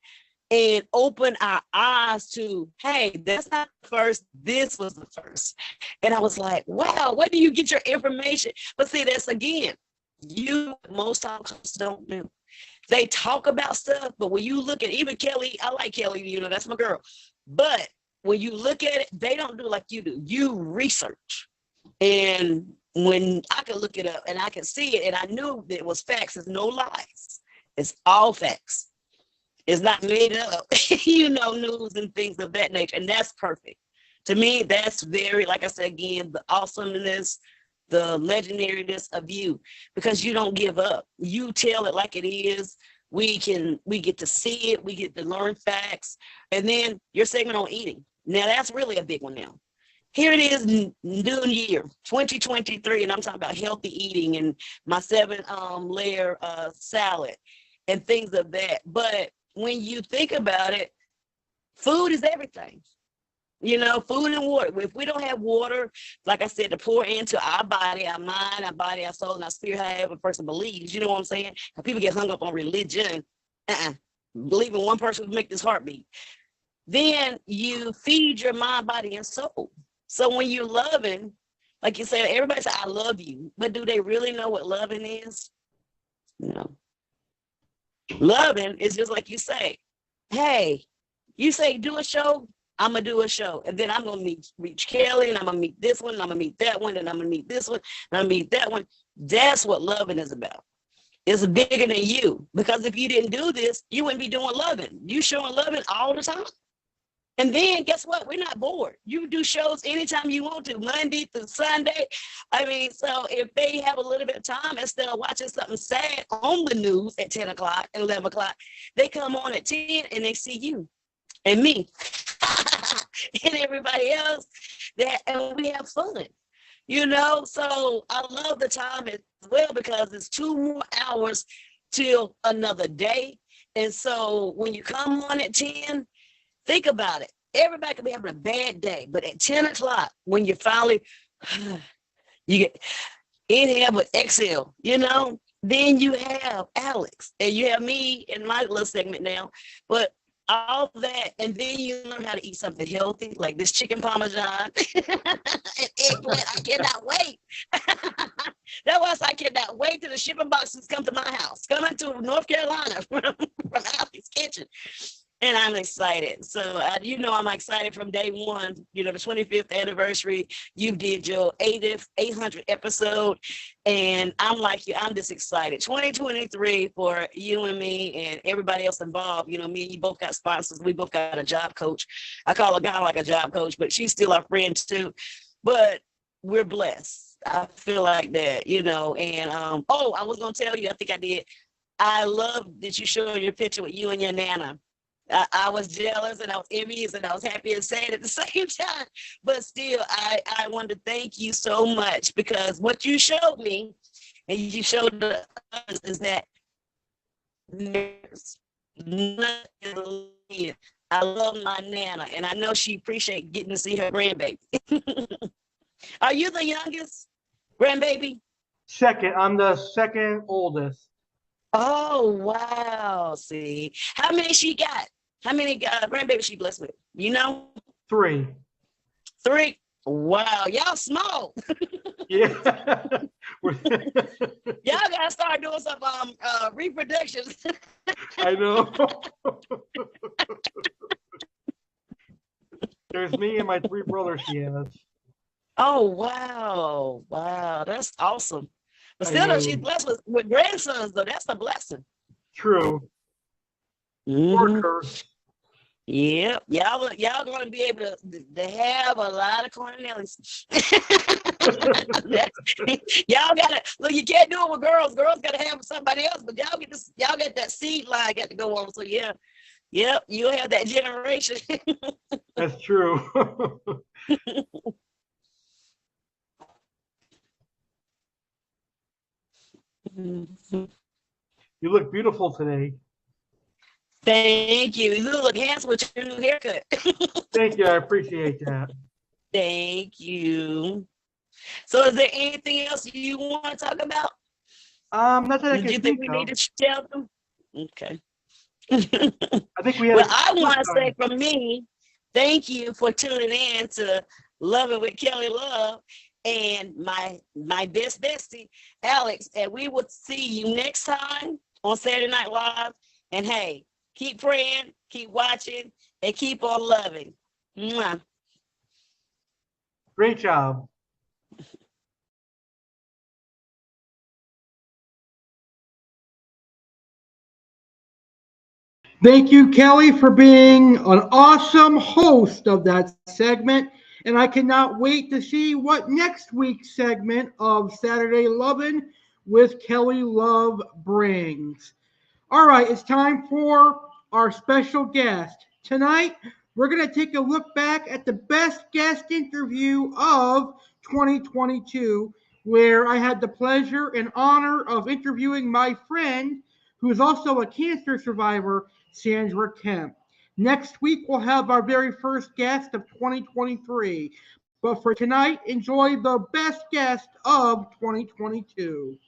and open our eyes to, hey, that's not the first, this was the first. And I was like, wow, where do you get your information? But see, that's again, most talkers don't do. They talk about stuff, but when you look at even Kelly, I like Kelly, that's my girl. But when you look at it, they don't do like you do. You research. And when I can look it up and I can see it, and I knew that it was facts, it's no lies. It's all facts. It's not made up, you know, news and things of that nature. And that's perfect. To me, that's very, like I said again, the awesomeness, the legendariness of you, because you don't give up. You tell it like it is. We get to see it, we get to learn facts. And then your segment on eating. Now that's really a big one now. Here it is, new year, 2023, and I'm talking about healthy eating and my 7 layer salad and things of that. But when you think about it, food is everything. You know, food and water. If we don't have water, like I said, to pour into our body, our mind, our body, our soul, and our spirit, however a person believes, you know what I'm saying? And people get hung up on religion. Believing one person will make this heartbeat. Then you feed your mind, body, and soul. So when you're loving, like you said, everybody says, I love you. But do they really know what loving is? No. Loving is just like you say, hey, you say do a show, I'm gonna do a show, and then I'm gonna reach Kelly, and I'm gonna meet this one, and I'm gonna meet that one, and I'm gonna meet this one, and I'm gonna meet that one. That's what loving is about. It's bigger than you, because if you didn't do this, you wouldn't be doing loving. You showing loving all the time. And then guess what? We're not bored. You do shows anytime you want to, Monday through Sunday. I mean, so if they have a little bit of time, instead of watching something sad on the news at 10 o'clock, 11 o'clock, they come on at 10 and they see you and me and everybody else, and we have fun, you know? So I love the time as well, because it's 2 more hours till another day. And so when you come on at 10, think about it. Everybody could be having a bad day, but at 10 o'clock, when you finally, you get inhale but exhale, you know, then you have Alex and you have me in my little segment now. But all that, and then you learn how to eat something healthy, like this chicken parmesan and eggplant. I cannot wait. That was, I cannot wait till the shipping boxes come to my house, coming to North Carolina from Alex Kitchen. And I'm excited. So, you know, I'm excited from day one. You know, the 25th anniversary, you did your 800th episode. And I'm like you, I'm just excited. 2023 for you and me and everybody else involved. You know, me and you both got sponsors. We both got a job coach. I call her kind of like a job coach, but she's still our friend too. But we're blessed. I feel like that, you know. And, oh, I was going to tell you, I think I did. I love that you showed your picture with you and your Nana. I was jealous and I was envious and I was happy and sad at the same time. But still, I wanted to thank you so much, because what you showed me and you showed us is that there's nothing. I love my Nana, and I know she appreciates getting to see her grandbaby. Are you the youngest grandbaby? Second. I'm the second oldest. Oh, wow. See, how many she got? How many grandbabies she blessed with? You know? 3. 3? Wow, y'all small. Yeah. Y'all gotta start doing some reproductions. I know. There's me and my 3 brothers she has. Oh, wow. Wow, that's awesome. But still, though, she's blessed with grandsons, though. That's a blessing. True. Mm-hmm. Or curse. Yep, y'all gonna be able to have a lot of Cardinales. Y'all gotta look. You can't do it with girls. Girls gotta have somebody else. But y'all get this. Y'all get that seed line got to go on. So yeah, yep, you'll have that generation. That's true. You look beautiful today. Thank you. You look handsome with your new haircut. Thank you. I appreciate that. Thank you. So is there anything else you want to talk about? Not that I Do you can think think we of. need to tell them? Okay. I think we had Well, a I good want to say time. from me, thank you for tuning in to Loving with Kelly Love and my best bestie, Alex. And we will see you next time on Saturday Night Live. And hey, keep praying, keep watching, and keep on loving. Mwah. Great job. Thank you, Kelly, for being an awesome host of that segment. And I cannot wait to see what next week's segment of Saturday Lovin' with Kelly Love brings. All right, it's time for our special guest. Tonight, we're going to take a look back at the best guest interview of 2022, where I had the pleasure and honor of interviewing my friend, who is also a cancer survivor, Sandra Kemp. Next week, we'll have our very first guest of 2023. But for tonight, enjoy the best guest of 2022.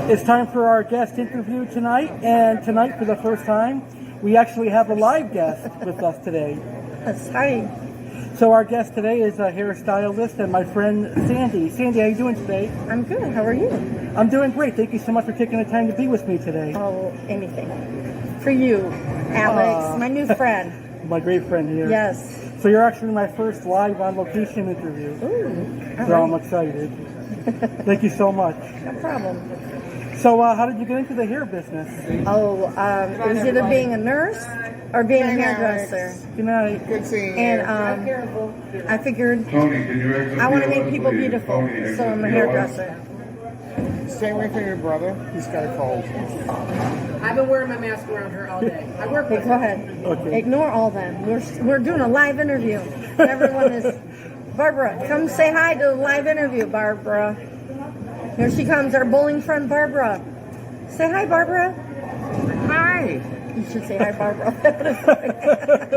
It's time for our guest interview tonight, and tonight, for the first time, we actually have a live guest with us today. That's hi. So our guest today is a hairstylist and my friend Sandy. Sandy, how are you doing today? I'm good. How are you? I'm doing great. Thank you so much for taking the time to be with me today. Oh, anything. For you, Alex, my new friend. My great friend here. Yes. So you're actually my first live on location interview. Ooh. So I'm excited. Thank you so much. No problem. So how did you get into the hair business? Oh, it was either being a nurse or being a hairdresser. Good night. Good seeing you. And I figured I want to make people beautiful, so I'm a hairdresser. Stay away from your brother. He's got a cold. I've been wearing my mask around her all day. I work Okay, with go ahead. Okay. Ignore all them. We're doing a live interview. Everyone is. Barbara, come say hi to the live interview, Barbara. Here she comes, our bowling friend, Barbara. Say hi, Barbara. Hi. You should say hi, Barbara.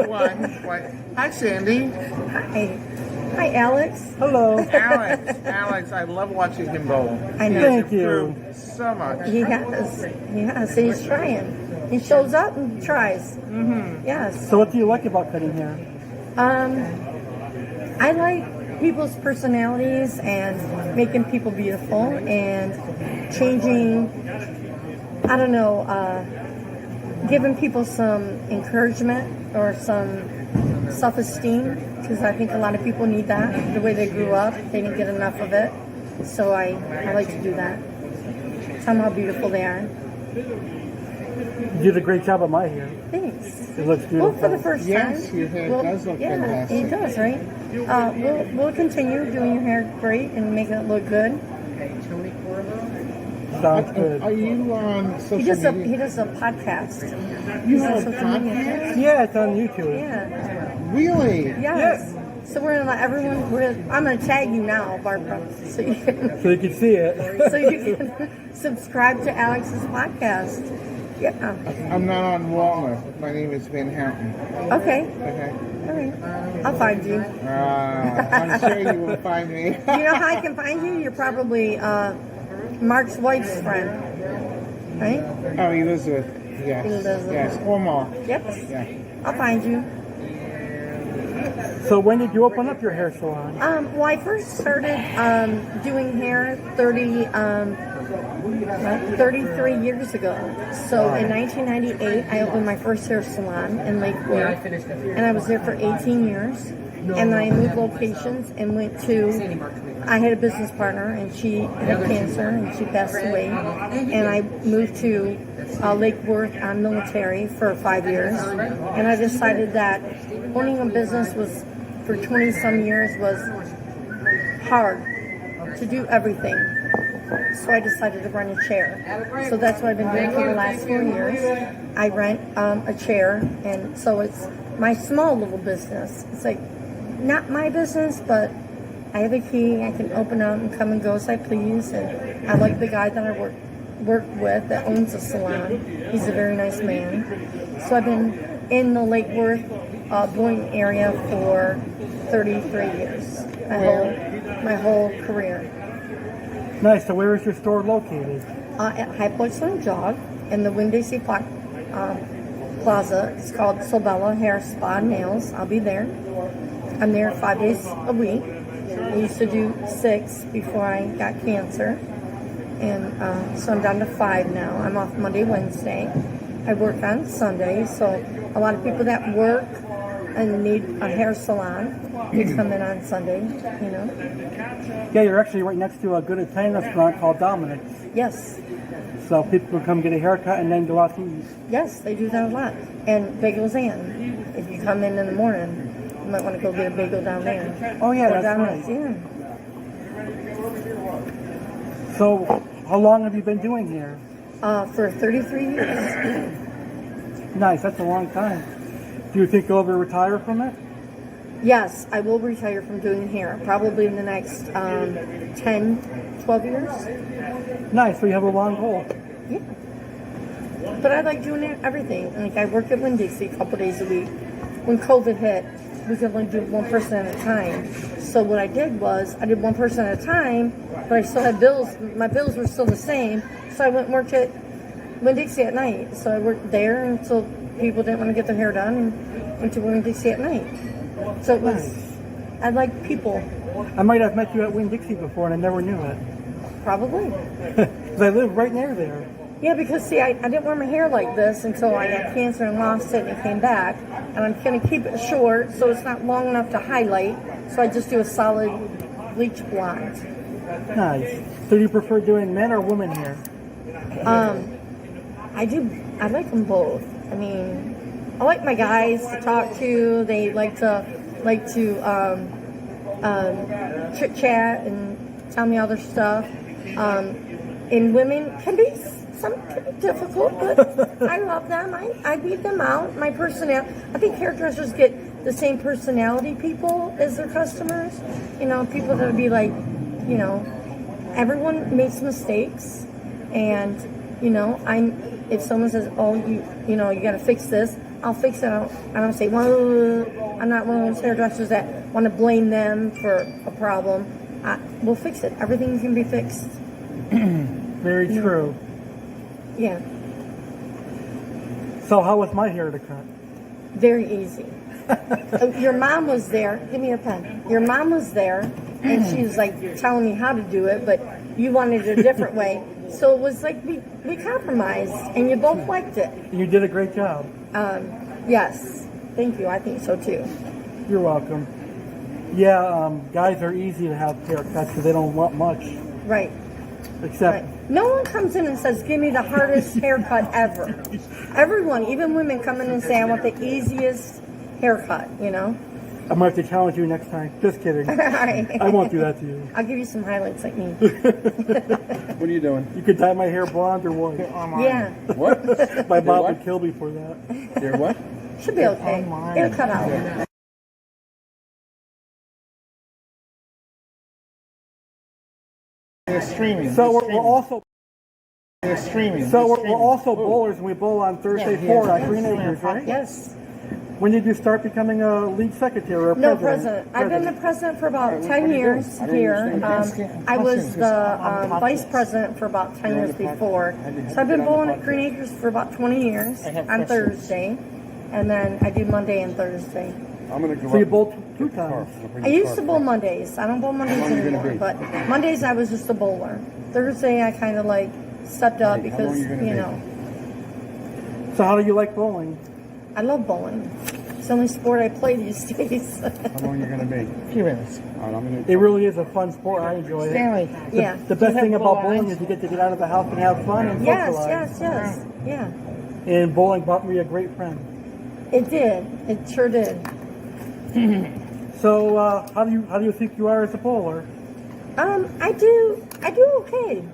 What? Hi, Sandy. Hi. Hi, Alex. Hello. Alex, I love watching him bowl. I know. Thank you. So much. He has. He's trying. He shows up and tries. Mm-hmm. Yes. So what do you like about cutting hair? I like people's personalities and making people beautiful and changing, I don't know, giving people some encouragement or some self-esteem, because I think a lot of people need that. The way they grew up, they didn't get enough of it. So I like to do that. Tell them how beautiful they are. You did a great job on my hair. Thanks. It looks beautiful. Well, for the first time. Yes, your hair does look fantastic. It does, right? We'll continue doing your hair great and making it look good. Sounds good. Are you on social He does media? a podcast. You He's on have a social media. podcast? Yeah, it's on YouTube. Yeah. Really? Yes. So we're gonna let everyone. I'm gonna tag you now, Barbara, so you can So you can see it. so you can subscribe to Alex's podcast. Yeah. I'm not on Walnut. My name is Van Houten. Okay. Okay. All right. I'll find you. I'm sure you will find me. You know how I can find you? You're probably Mark's wife's friend, right? Oh, Elizabeth. Yes. Elizabeth. Yes. Or Mark. Yep. Yeah. I'll find you. So when did you open up your hair salon? Well, I first started doing hair 33 years ago. So in 1998, I opened my first hair salon in Lakewood, and I was there for 18 years. And then I moved locations and went to, I had a business partner, and she had cancer, and she passed away. And I moved to Lake Worth on Military for 5 years. And I decided that owning a business was, for 20 some years, was hard to do everything. So I decided to rent a chair. So that's what I've been doing for the last 4 years. I rent a chair, and so it's my small little business. It's like not my business, but I have a key. I can open up and come and go as I please. And I like the guy that I work with that owns the salon. He's a very nice man. So I've been in the Lake Worth, Boynton area for 33 years. My whole career. Nice. So where is your store located? At Hyplex and Jog in the Winn-Dixie Plaza. It's called Sobella Hair Spa and Nails. I'll be there. I'm there 5 days a week. I used to do 6 before I got cancer. And so I'm down to 5 now. I'm off Monday, Wednesday. I work on Sunday, so a lot of people that work and need a hair salon, they come in on Sunday, you know. Yeah, you're actually right next to a good Italian restaurant called Dominic's. Yes. So people can come get a haircut and then go out to eat. Yes, they do that a lot. And bagels in. If you come in the morning, you might want to go get a bagel down there. Oh yeah, Or that's Dominic's, right. Yeah. So how long have you been doing hair? For 33 years. Nice, that's a long time. Do you think you'll ever retire from it? Yes, I will retire from doing hair, probably in the next 10, 12 years. Nice, so you have a long goal. Yeah. But I like doing everything. Like I work at Winn-Dixie a couple days a week. When COVID hit, we could only do one person at a time. So what I did was I did one person at a time, but I still had bills. My bills were still the same. So I went and worked at Winn-Dixie at night. So I worked there until people didn't want to get their hair done and went to Winn-Dixie at night. So it was, I like people. I might have met you at Winn-Dixie before and I never knew it. Probably. Because I live right near there. Yeah, because see, I didn't wear my hair like this until I got cancer and lost it and it came back. And I'm going to keep it short so it's not long enough to highlight. So I just do a solid bleach blonde. Nice. So do you prefer doing men or women hair? I like them both. I mean, I like my guys to talk to. They like to chit chat and tell me all their stuff. And women can be difficult, but I love them. I beat them out. My personality. I think hairdressers get the same personality people as their customers. You know, people that would be like, you know, everyone makes mistakes, and you know, if someone says, "Oh, you know, you got to fix this," I'll fix it. I don't say, "Well, I'm not one of those hairdressers that want to blame them for a problem." We'll fix it. Everything can be fixed. Very true. Yeah. So how was my hair to cut? Very easy. Your mom was there. Give me your pen. Your mom was there, and she was like telling me how to do it, but you wanted it a different way. So it was like we compromised, and you both liked it. You did a great job. Yes. Thank you. I think so too. You're welcome. Yeah, guys are easy to have haircuts because they don't want much. Right. Except, right. No one comes in and says, "Give me the hardest haircut ever." Everyone, even women, come in and say, "I want the easiest haircut." You know. I'm going to have to challenge you next time. Just kidding. I won't do that to you. I'll give you some highlights like me. What are you doing? You could dye my hair blonde or white. Yeah. What? My mom what? would kill me for that. You're what? Should be okay. It'll cut out. They're streaming. So we're also They're streaming. so we're also bowlers, and we bowl on Thursday 4 at Green Acres, right? Yes. When did you start becoming a league secretary or No, president? I've been the president for about 10 years here. I was the vice president for about 10 years before. So I've been bowling at Green Acres for about 20 years on Thursday. And then I do Monday and Thursday. I'm gonna go So you up. bowled 2 times. I used to bowl Mondays. I don't bowl Mondays anymore. But Mondays I was just a bowler. Thursday I kind of like stepped up because, you know. So how do you like bowling? I love bowling. It's the only sport I play these days. How long are you gonna be? A few minutes. All right, I'm gonna. It really is a fun sport. I enjoy it. Stanley. Yeah. The best thing about bowling is you get to get out of the house and have fun and socialize. Yes. Yeah. And bowling brought me a great friend. It did. It sure did. So how do you think you are as a bowler? I do okay.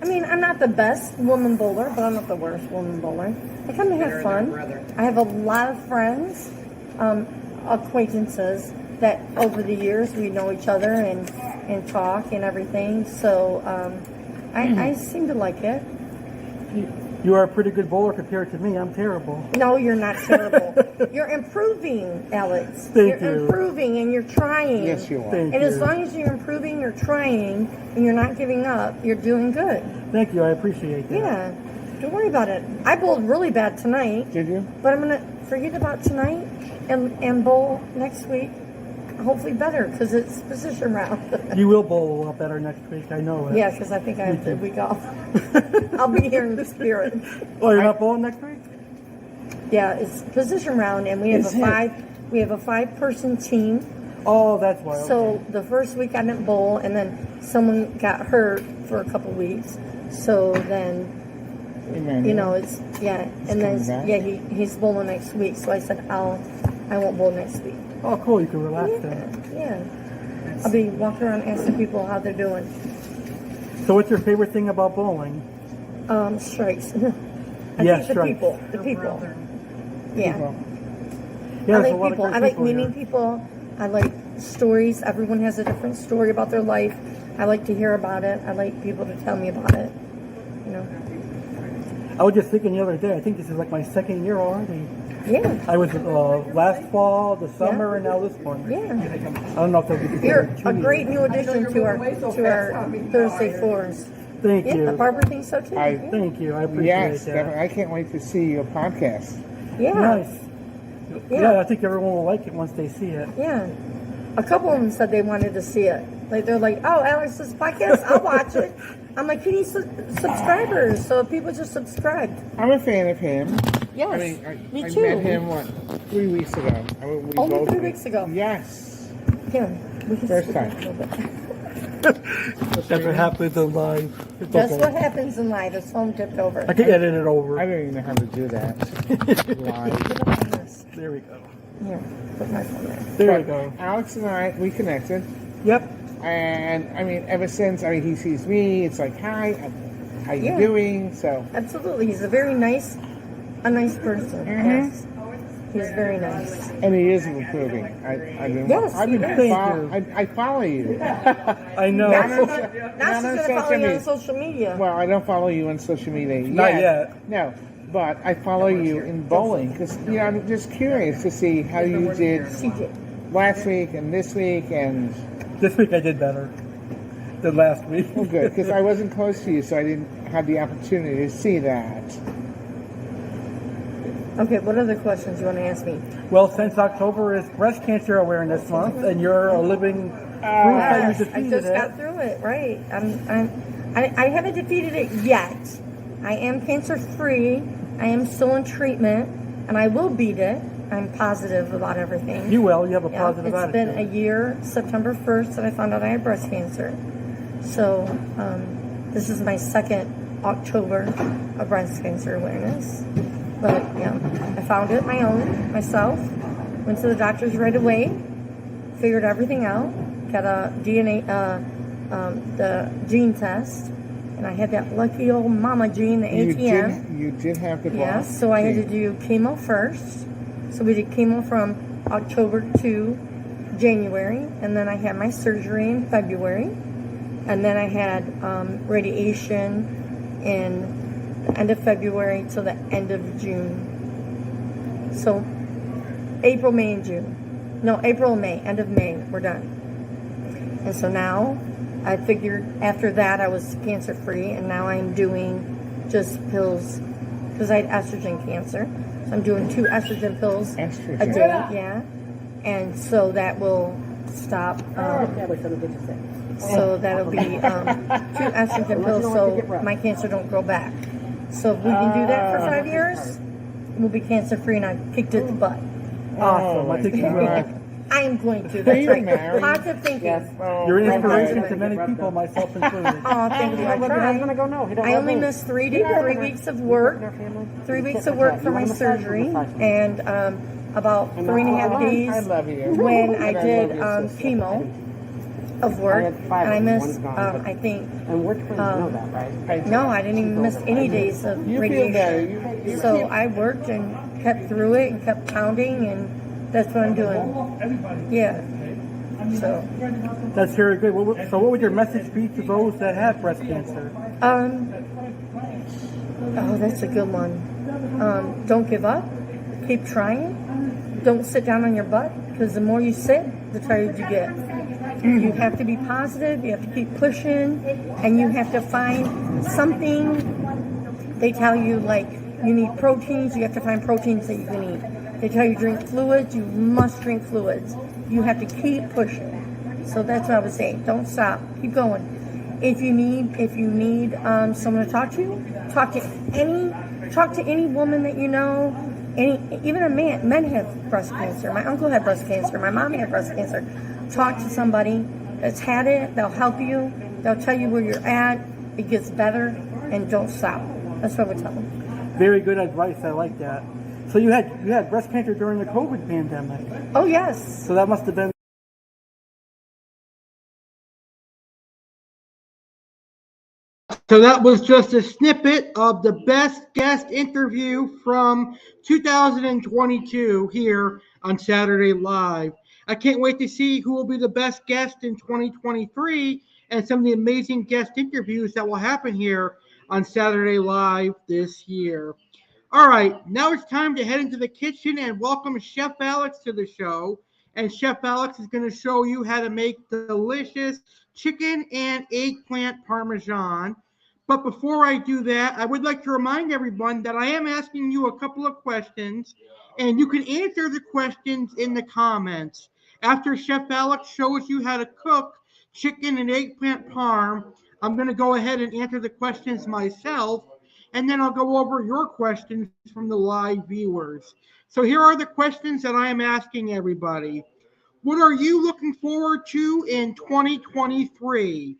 I mean, I'm not the best woman bowler, but I'm not the worst woman bowler. I come to have fun. I have a lot of friends, acquaintances that over the years we know each other and talk and everything. So I seem to like it. You are a pretty good bowler compared to me. I'm terrible. No, you're not terrible. You're improving, Alex. Thank you're you. improving and you're trying. Yes, you are. Thank And you. as long as you're improving, you're trying, and you're not giving up, you're doing good. Thank you. I appreciate that. Yeah. Don't worry about it. I bowled really bad tonight. Did you? But I'm going to forget about tonight and bowl next week. hopefully better because it's position round. You will bowl a lot better next week. I know it. Yeah, because I think I have the week off. I'll be here in the spirit. Oh, you're not bowling next week? Yeah, it's position round, and we have Is a it? five-person team. Oh, that's why. Okay. So the first week I didn't bowl, and then someone got hurt for a couple weeks. So then, Emmanuel. it's and then coming back? he's bowling next week. So I said I won't bowl next week. Oh, cool. You can relax then. Yeah. I'll be walking around asking people how they're doing. So what's your favorite thing about bowling? Strikes. I Yeah, think strikes. the people. Yeah. Yeah, I there's a like lot of people. great I like people meeting here. people. I like stories. Everyone has a different story about their life. I like to hear about it. I like people to tell me about it. I was just thinking the other day, I think this is like my second year already. Yeah. I was last fall, the summer, and now this one. Yeah. I don't know if they'll be You're a great new addition to our Thursday fours. Thank Yeah, you. Barbara thinks so too. I- Thank you. I appreciate Yes, that. definitely. I can't wait to see your podcast. Yeah. Nice. Yeah. Yeah, I think everyone will like it once they see it. Yeah. A couple of them said they wanted to see it. Like they're like, "Oh, Alex's podcast, I'll watch it." I'm like, "He needs subscribers, so people just subscribe." I'm a fan of him. Yes, I mean, me I too. met him, 3 weeks ago? Only 3 weeks ago. Yes. Yeah. We can First skip time. a little bit. That's what happens in live. It's That's okay. what happens in live. It's phone tipped over. I can edit it over. I don't even know how to do that. Live. There we go. Here, put my phone there. There we go. Alex and I, we connected. Yep. And, I mean, ever since, he sees me, it's like, hi, how you Yeah. doing? So, Absolutely, he's a nice person. Yes, he's very nice. and he is improving. Yes, I've he been is. I follow you. I know. Now Not she's on gonna social follow you media. on social media. Well, I don't follow you on social media yet. Not yet. No, but I follow you in bowling because, I'm just curious to see how you did CJ. last week and this week and... This week I did better than last week. Well, good, because I wasn't close to you, so I didn't have the opportunity to see that. Okay, what other questions you want to ask me? Well, since October is Breast Cancer Awareness Month, and you're a living proof that Yes, you I defeated just it. got through it. Right. I haven't defeated it yet. I am cancer free. I am still in treatment, and I will beat it. I'm positive about everything. You will. You have a Yeah, positive it's attitude. been a year, September 1st, that I found out I had breast cancer. So this is my second October of breast cancer awareness. But yeah, I found it myself. Went to the doctors right away. Figured everything out. Got a DNA, the gene test, and I had that lucky old mama gene, the ATM. You did have the Yes, so I had to do chemo first. So we did chemo from October to January, and then I had my surgery in February, and then I had radiation in the end of February till the end of June. So April, May, and June. No, April, May, end of May, we're done. And so now I figured after that I was cancer free, and now I'm doing just pills because I had estrogen cancer. So I'm doing 2 estrogen pills Estrogen. a day, yeah. And so that will stop. So that'll be 2 estrogen pills so my cancer don't grow back. So if we can do that for 5 years, we'll be cancer free, and I've kicked it the butt. Awesome. I think you will. I am going to. That's you right. married? Positive thinking. You're an inspiration to many people, myself included. Oh, thank you. I tried. I only missed 3 weeks of work. 3 weeks of work for my surgery, and about 3.5 days I love you. when I And did love your sister. chemo of work, and I missed, I think, no, I didn't even miss any days of You feel better. radiation. You So keep- I worked and kept through it and kept pounding, and that's what I'm doing. Yeah. So, That's very good. So what would your message be to those that have breast cancer? oh, that's a good one. Don't give up. Keep trying. Don't sit down on your butt, because the more you sit, the tired you get. You have to be positive. You have to keep pushing, and you have to find something. They tell you, like, you need proteins. You have to find proteins that you can eat. They tell you drink fluids. You must drink fluids. You have to keep pushing. So that's what I would say. Don't stop. Keep going. If you need someone to talk to, talk to any woman that you know. Even a man. Men have breast cancer. My uncle had breast cancer. My mom had breast cancer. Talk to somebody that's had it. They'll help you. They'll tell you where you're at. It gets better, and don't stop. That's what we tell them. Very good advice. I like that. So you had breast cancer during the COVID pandemic. Oh yes. So that must have been. So that was just a snippet of the best guest interview from 2022 here on Saturday Live. I can't wait to see who will be the best guest in 2023 and some of the amazing guest interviews that will happen here on Saturday Live this year. All right, now it's time to head into the kitchen and welcome Chef Alex to the show. And Chef Alex is going to show you how to make delicious chicken and eggplant parmesan. But before I do that, I would like to remind everyone that I am asking you a couple of questions, and you can answer the questions in the comments. After Chef Alex shows you how to cook chicken and eggplant parm, I'm going to go ahead and answer the questions myself, and then I'll go over your questions from the live viewers. So here are the questions that I am asking everybody. What are you looking forward to in 2023?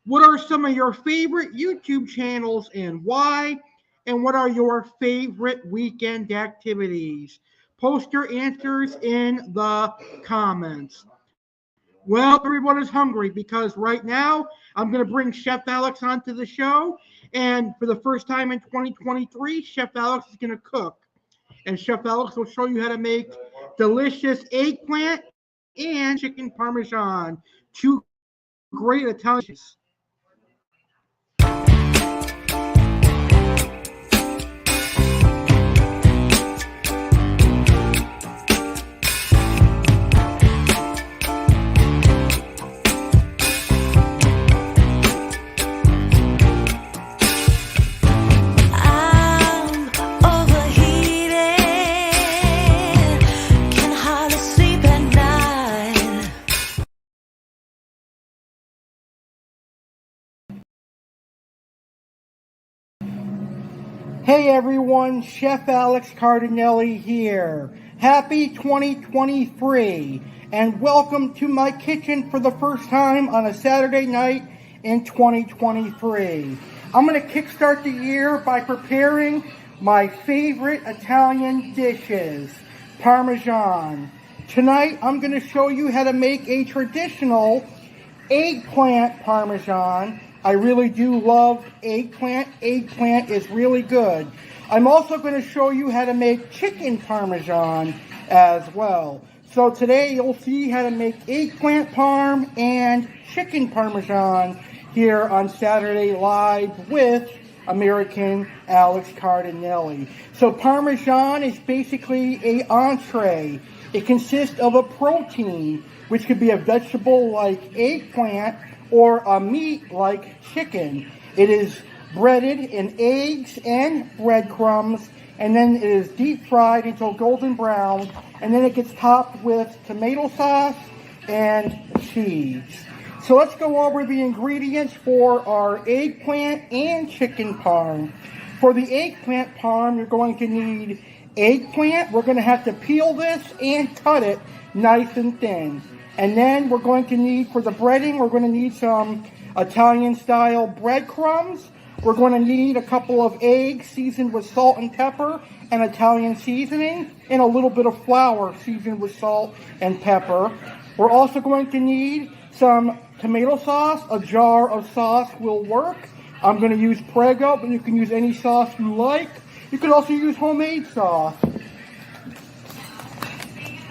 What are some of your favorite YouTube channels and why? And what are your favorite weekend activities? Post your answers in the comments. Well, everyone is hungry because right now I'm going to bring Chef Alex onto the show. And for the first time in 2023, Chef Alex is going to cook. And Chef Alex will show you how to make delicious eggplant and chicken parmesan. Two great Italian dishes. Hey everyone, Chef Alex Cardinale here. Happy 2023 and welcome to my kitchen for the first time on a Saturday night in 2023. I'm going to kickstart the year by preparing my favorite Italian dishes, Parmesan. Tonight I'm going to show you how to make a traditional eggplant Parmesan. I really do love eggplant. Eggplant is really good. I'm also going to show you how to make chicken Parmesan as well. So today you'll see how to make eggplant parm and chicken Parmesan here on Saturday Live with American Alex Cardinale. So Parmesan is basically an entree. It consists of a protein, which could be a vegetable like eggplant, or a meat like chicken. It is breaded in eggs and breadcrumbs, and then it is deep fried until golden brown, and then it gets topped with tomato sauce and cheese. So let's go over the ingredients for our eggplant and chicken parm. For the eggplant parm, you're going to need eggplant. We're going to have to peel this and cut it nice and thin. And then we're going to need, for the breading, we're going to need some Italian-style breadcrumbs. We're going to need a couple of eggs seasoned with salt and pepper and Italian seasoning, and a little bit of flour seasoned with salt and pepper. We're also going to need some tomato sauce. A jar of sauce will work. I'm going to use Prego, but you can use any sauce you like. You can also use homemade sauce.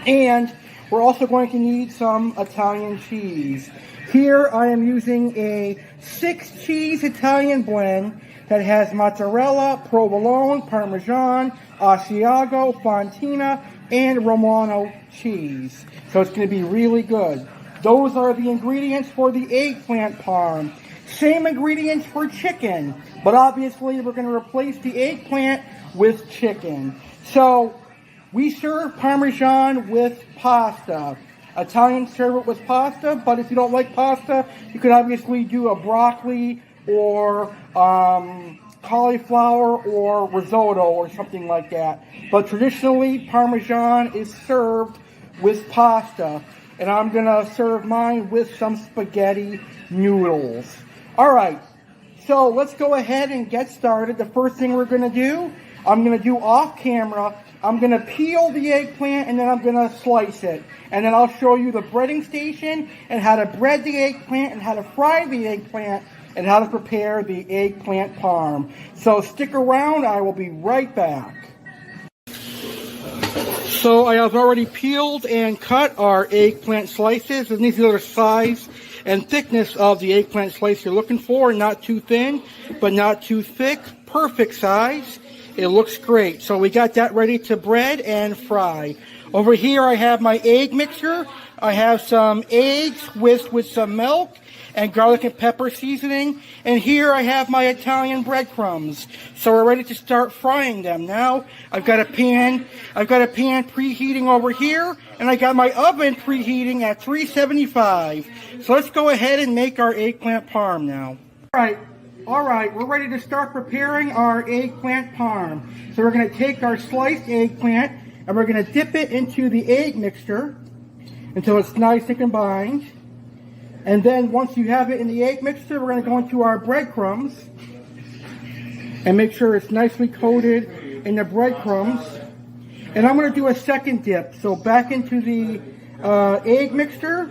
And we're also going to need some Italian cheese. Here I am using a 6-cheese Italian blend that has mozzarella, provolone, parmesan, Asiago, Fontina, and Romano cheese. So it's going to be really good. Those are the ingredients for the eggplant parm. Same ingredients for chicken, but obviously we're going to replace the eggplant with chicken. So we serve Parmesan with pasta. Italians serve it with pasta, but if you don't like pasta, you could obviously do a broccoli or cauliflower or risotto or something like that. But traditionally, Parmesan is served with pasta, and I'm going to serve mine with some spaghetti noodles. All right, so let's go ahead and get started. The first thing we're going to do, I'm going to do off camera. I'm going to peel the eggplant and then I'm going to slice it. And then I'll show you the breading station and how to bread the eggplant and how to fry the eggplant and how to prepare the eggplant parm. So stick around, I will be right back. So I have already peeled and cut our eggplant slices, and these are the size and thickness of the eggplant slice you're looking for. Not too thin, but not too thick. Perfect size. It looks great. So we got that ready to bread and fry. Over here I have my egg mixture. I have some eggs whisked with some milk and garlic and pepper seasoning. And here I have my Italian breadcrumbs. So we're ready to start frying them. Now I've got a pan preheating over here, and I got my oven preheating at 375. So let's go ahead and make our eggplant parm now. All right, we're ready to start preparing our eggplant parm. So we're going to take our sliced eggplant and we're going to dip it into the egg mixture until it's nice and combined. And then once you have it in the egg mixture, we're going to go into our breadcrumbs and make sure it's nicely coated in the breadcrumbs. And I'm going to do a second dip. So back into the egg mixture,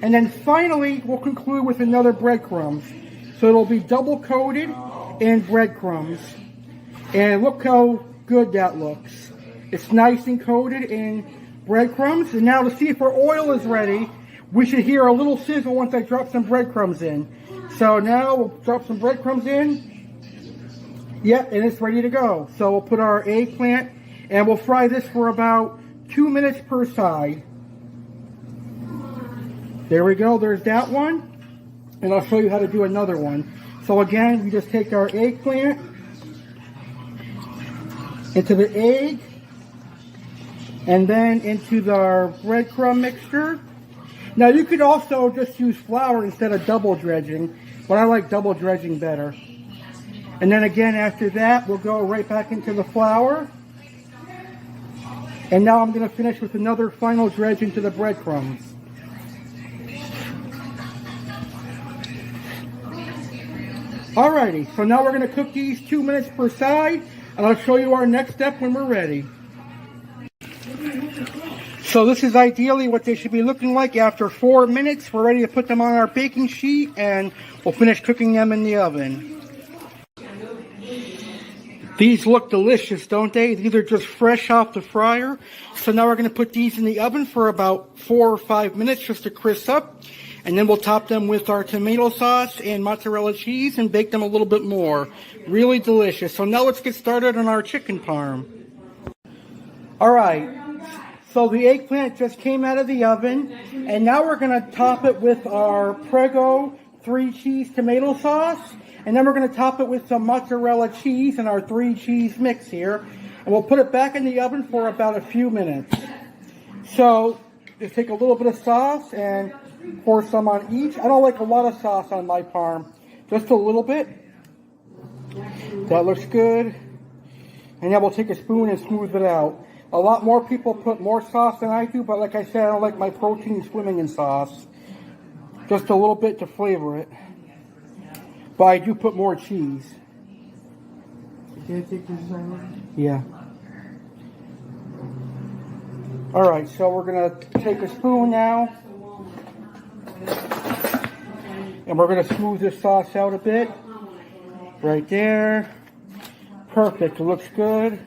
and then finally we'll conclude with another breadcrumbs. So it'll be double coated in breadcrumbs. And look how good that looks. It's nice and coated in breadcrumbs. And now to see if our oil is ready, we should hear a little sizzle once I drop some breadcrumbs in. So now we'll drop some breadcrumbs in. Yep, and it's ready to go. So we'll put our eggplant and we'll fry this for about 2 minutes per side. There we go, there's that one. And I'll show you how to do another one. So again, we just take our eggplant into the egg and then into our breadcrumb mixture. Now you could also just use flour instead of double dredging, but I like double dredging better. And then again after that, we'll go right back into the flour. And now I'm going to finish with another final dredge into the breadcrumbs. Alrighty, so now we're going to cook these 2 minutes per side, and I'll show you our next step when we're ready. So this is ideally what they should be looking like after 4 minutes. We're ready to put them on our baking sheet, and we'll finish cooking them in the oven. These look delicious, don't they? These are just fresh off the fryer. So now we're going to put these in the oven for about 4 or 5 minutes just to crisp up. And then we'll top them with our tomato sauce and mozzarella cheese and bake them a little bit more. Really delicious. So now let's get started on our chicken parm. Alright, so the eggplant just came out of the oven. And now we're going to top it with our Prego 3-cheese tomato sauce. And then we're going to top it with some mozzarella cheese and our 3-cheese mix here. And we'll put it back in the oven for about a few minutes. So just take a little bit of sauce and pour some on each. I don't like a lot of sauce on my parm, just a little bit. That looks good. And then we'll take a spoon and smooth it out. A lot more people put more sauce than I do, but like I said, I don't like my protein swimming in sauce. Just a little bit to flavor it. But I do put more cheese. Yeah. Alright, so we're going to take a spoon now. And we're going to smooth this sauce out a bit. Right there. Perfect. It looks good.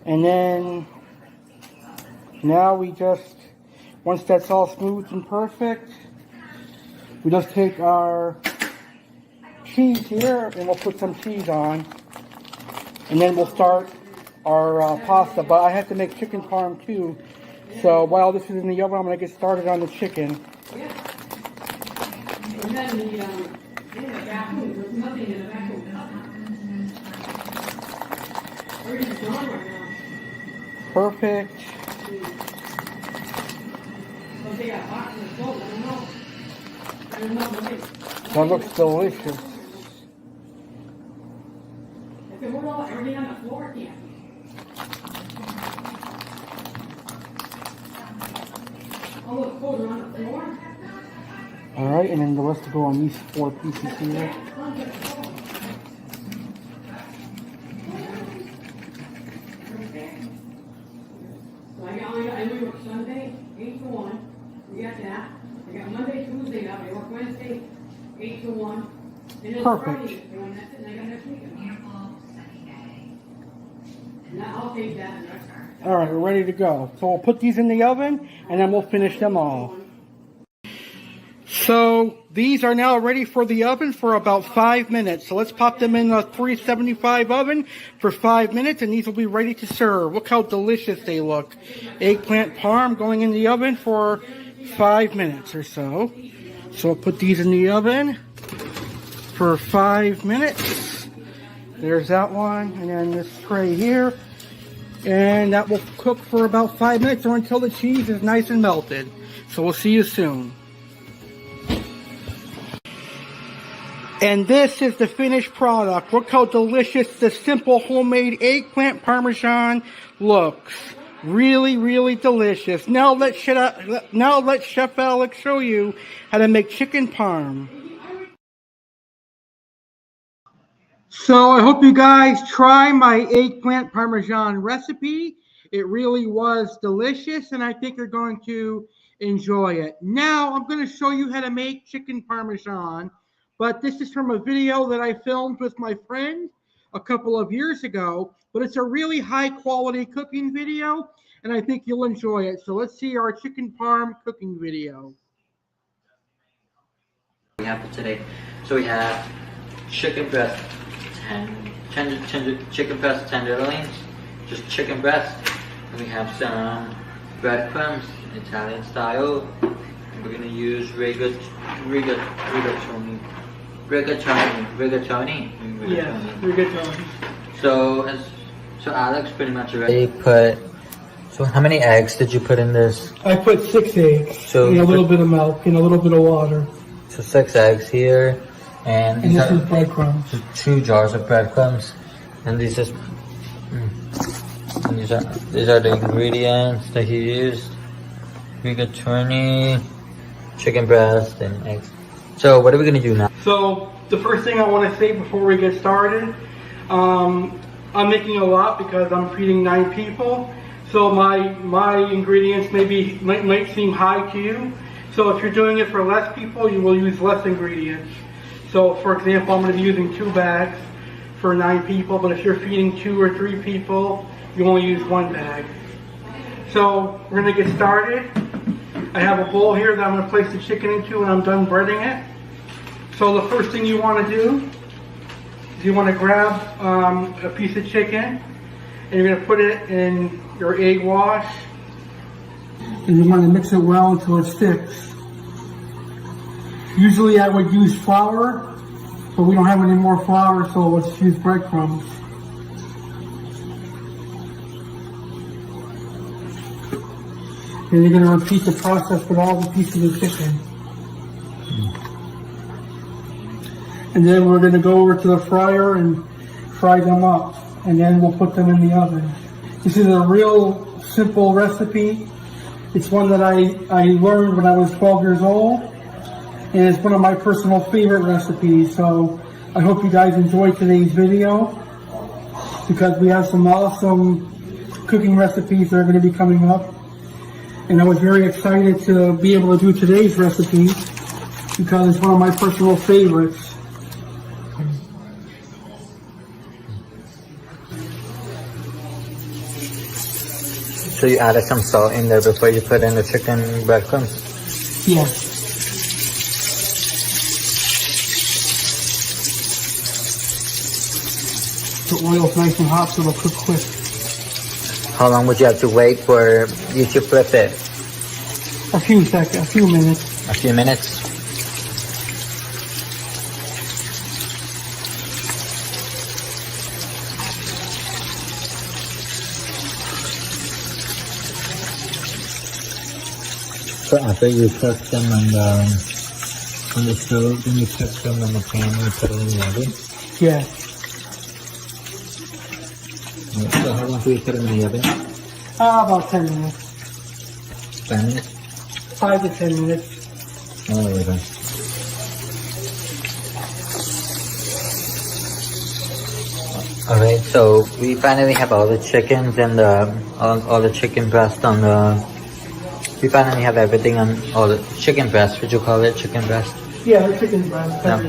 And then now we just, once that's all smooth and perfect, we just take our cheese here and we'll put some cheese on. And then we'll start our pasta. But I have to make chicken parm too. So while this is in the oven, I'm going to get started on the chicken. Perfect. That looks delicious. Everything on the floor, yeah. All those clothes are on the floor. Alright, and then the rest will go on these 4 pieces here. So I work Sunday, 8 to 1. We got that. I got Monday, Tuesday up. I work Wednesday, 8 to 1. And then Perfect. Friday, and that's it. And I got next weekend. Now I'll take that. Alright, we're ready to go. So we'll put these in the oven, and then we'll finish them off. So these are now ready for the oven for about 5 minutes. So let's pop them in a 375 oven for 5 minutes, and these will be ready to serve. Look how delicious they look. Eggplant parm going in the oven for 5 minutes or so. So I'll put these in the oven for 5 minutes. There's that one, and then this tray here. And that will cook for about 5 minutes or until the cheese is nice and melted. So we'll see you soon. And this is the finished product. Look how delicious the simple homemade eggplant parmesan looks. Really, really delicious. Now let Chef Alex show you how to make chicken parm. So I hope you guys try my eggplant parmesan recipe. It really was delicious, and I think you're going to enjoy it. Now I'm going to show you how to make chicken parmesan, but this is from a video that I filmed with my friend a couple of years ago, but it's a really high quality cooking video, and I think you'll enjoy it. So let's see our chicken parm cooking video. We have for today. So we have chicken breast, chicken breast tenderloins, just chicken breast. And we have some breadcrumbs, Italian style. And we're gonna use rigatoni. Yes, rigatoni. So Alex pretty much already put. So how many eggs did you put in this? I put 6 eggs, So and a little bit of milk, and a little bit of water. So 6 eggs here, and And this is breadcrumbs. 2 jars of breadcrumbs, and these are the ingredients that he used: rigatoni, chicken breast, and eggs. So what are we gonna do now? So the first thing I want to say before we get started, I'm making a lot because I'm feeding 9 people. So my ingredients might seem high to you. So if you're doing it for less people, you will use less ingredients. So for example, I'm going to be using 2 bags for 9 people, but if you're feeding 2 or 3 people, you only use 1 bag. So we're going to get started. I have a bowl here that I'm going to place the chicken into when I'm done breading it. So the first thing you want to do is you want to grab a piece of chicken, and you're going to put it in your egg wash. And you want to mix it well until it sticks. Usually I would use flour, but we don't have any more flour, so let's use breadcrumbs. And you're going to repeat the process with all the pieces of chicken. And then we're going to go over to the fryer and fry them up. And then we'll put them in the oven. This is a real simple recipe. It's one that I learned when I was 12 years old. And it's one of my personal favorite recipes. So I hope you guys enjoyed today's video, because we have some awesome cooking recipes that are going to be coming up. And I was very excited to be able to do today's recipe because it's one of my personal favorites. So you added some salt in there before you put in the chicken breadcrumbs? Yes. The oil's nice and hot, so it'll cook quick. How long would you have to wait for you to flip it? A few minutes. A few minutes? So after you cook them and on the stove, then you cook them in the pan and you put it in the oven. Yeah. So how long do you put them in the oven? About 10 minutes. 10 minutes? 5 to 10 minutes. Oh, okay. Alright, so we finally have all the chickens and all the chicken breast on the... We finally have everything on all the chicken breast. Would you call it chicken breast? Yeah, the chicken breast. Yeah.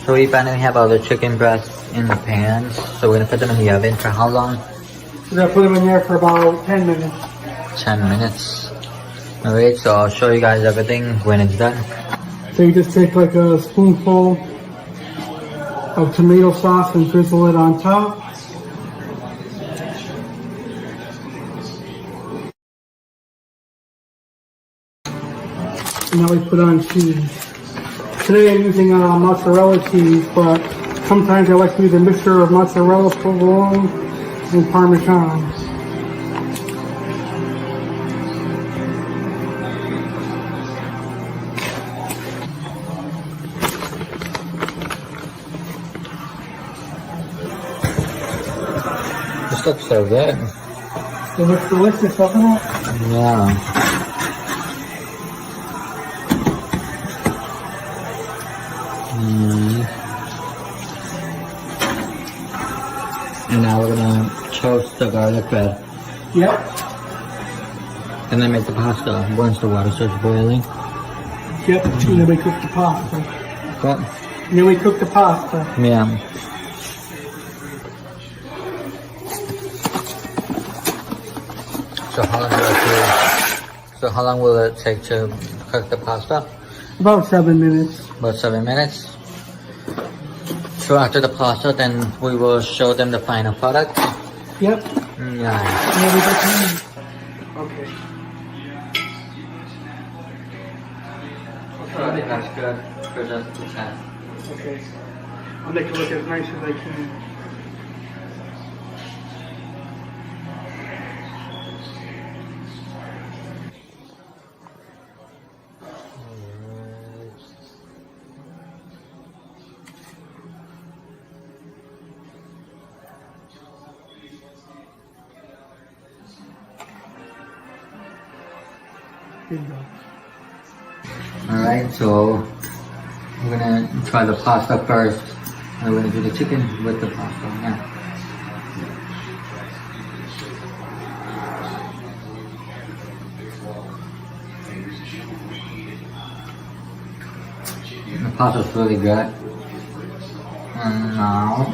So we finally have all the chicken breasts in the pans. So we're gonna put them in the oven for how long? We're gonna put them in there for about 10 minutes. 10 minutes. Alright, so I'll show you guys everything when it's done. So you just take like a spoonful of tomato sauce and drizzle it on top. And now we put on cheese. Today I'm using mozzarella cheese, but sometimes I like to use a mixture of mozzarella, provolone, and Parmesan. This looks so good. It looks delicious, doesn't it? Yeah. And now we're gonna toast the garlic bread. Yep. And then make the pasta once the water starts boiling. Yep. And then we cook the pasta. What? And then we cook the pasta. Yeah. So how long will it take to cook the pasta? About 7 minutes. About 7 minutes. So after the pasta, then we will show them the final product. Yep. Nice. Okay. I think that's good for the test. Okay. I'll make it look as nice as I can. Alright, so we're gonna try the pasta first. And we're gonna do the chicken with the pasta. Yeah. The pasta's really good. And now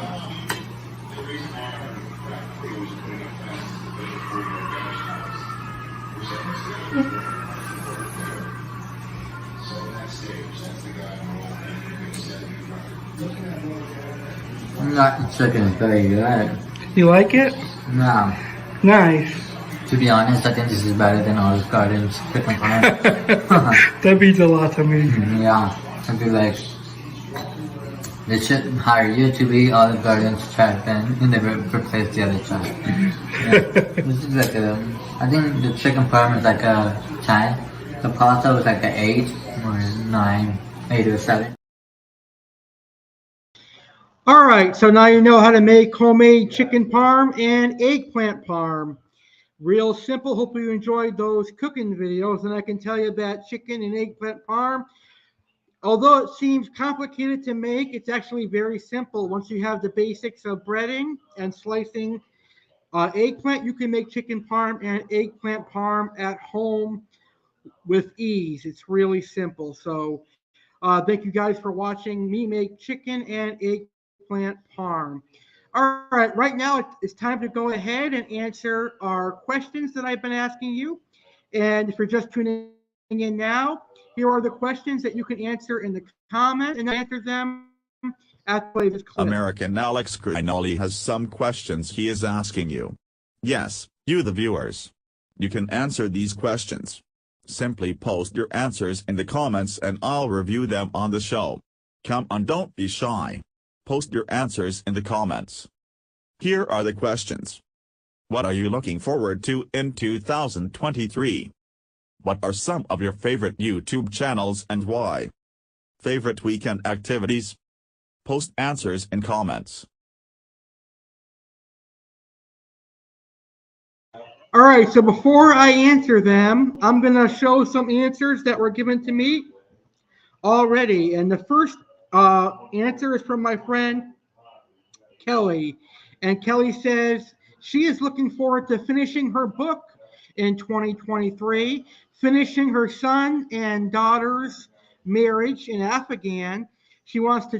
that chicken is very good. You like it? No. Nice. To be honest, I think this is better than Olive Garden's chicken parm. That means a lot to me. Yeah. I feel like they should hire you to be Olive Garden's chef and never replace the other chef. Yeah. This is like I think the chicken parm is like a 10. The pasta was like an 8 or 9, 8 or 7. All right, so now you know how to make homemade chicken parm and eggplant parm. Real simple. Hopefully you enjoyed those cooking videos. And I can tell you that chicken and eggplant parm, although it seems complicated to make, it's actually very simple. Once you have the basics of breading and slicing eggplant, you can make chicken parm and eggplant parm at home with ease. It's really simple. So thank you guys for watching me make chicken and eggplant parm. All right, right now it's time to go ahead and answer our questions that I've been asking you. And if you're just tuning in now, here are the questions that you can answer in the comments, and answer them after this clip. American Alex Cardinale has some questions he is asking you. Yes, you the viewers. You can answer these questions. Simply post your answers in the comments and I'll review them on the show. Come on, don't be shy. Post your answers in the comments. Here are the questions. What are you looking forward to in 2023? What are some of your favorite YouTube channels and why? Favorite weekend activities? Post answers in comments. All right, so before I answer them, I'm going to show some answers that were given to me already. And the first answer is from my friend Kelly. And Kelly says she is looking forward to finishing her book in 2023, finishing her son and daughter's marriage in Afghan. She wants to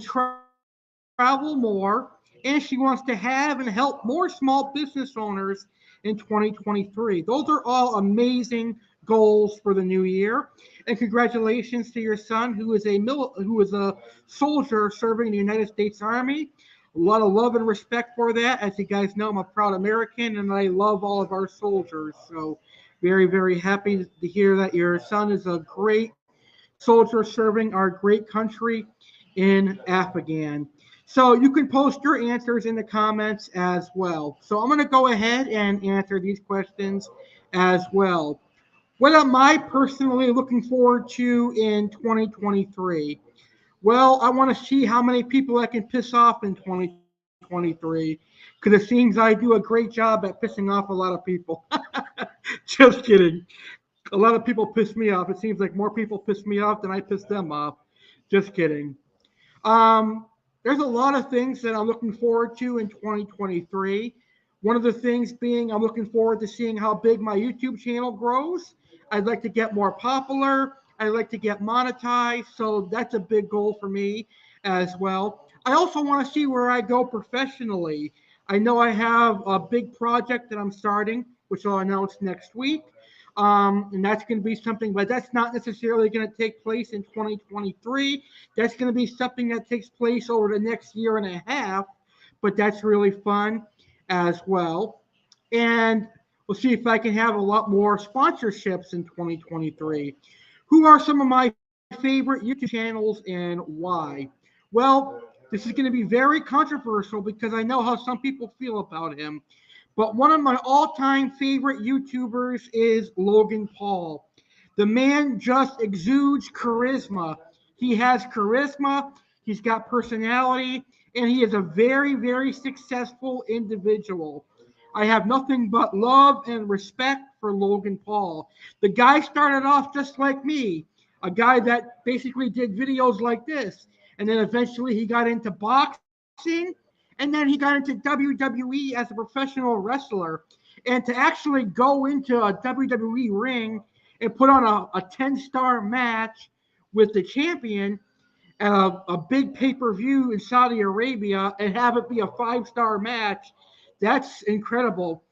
travel more, and she wants to have and help more small business owners in 2023. Those are all amazing goals for the new year. And congratulations to your son, who is a soldier serving in the United States Army. A lot of love and respect for that. As you guys know, I'm a proud American, and I love all of our soldiers. So very, very happy to hear that your son is a great soldier serving our great country in Afghan. So you can post your answers in the comments as well. So I'm going to go ahead and answer these questions as well. What am I personally looking forward to in 2023? Well, I want to see how many people I can piss off in 2023, because it seems I do a great job at pissing off a lot of people. Just kidding. A lot of people piss me off. It seems like more people piss me off than I piss them off. Just kidding. There's a lot of things that I'm looking forward to in 2023. One of the things being I'm looking forward to seeing how big my YouTube channel grows. I'd like to get more popular. I'd like to get monetized. So that's a big goal for me as well. I also want to see where I go professionally. I know I have a big project that I'm starting, which I'll announce next week. And that's going to be something, but that's not necessarily going to take place in 2023. That's going to be something that takes place over the next year and a half, but that's really fun as well. And we'll see if I can have a lot more sponsorships in 2023. Who are some of my favorite YouTube channels and why? Well, this is going to be very controversial because I know how some people feel about him. But one of my all-time favorite YouTubers is Logan Paul. The man just exudes charisma. He has charisma, he's got personality, and he is a very, very successful individual. I have nothing but love and respect for Logan Paul. The guy started off just like me, a guy that basically did videos like this. And then eventually he got into boxing. And then he got into WWE as a professional wrestler. And to actually go into a WWE ring and put on a 10-star match with the champion at a big pay-per-view in Saudi Arabia and have it be a 5-star match, that's incredible.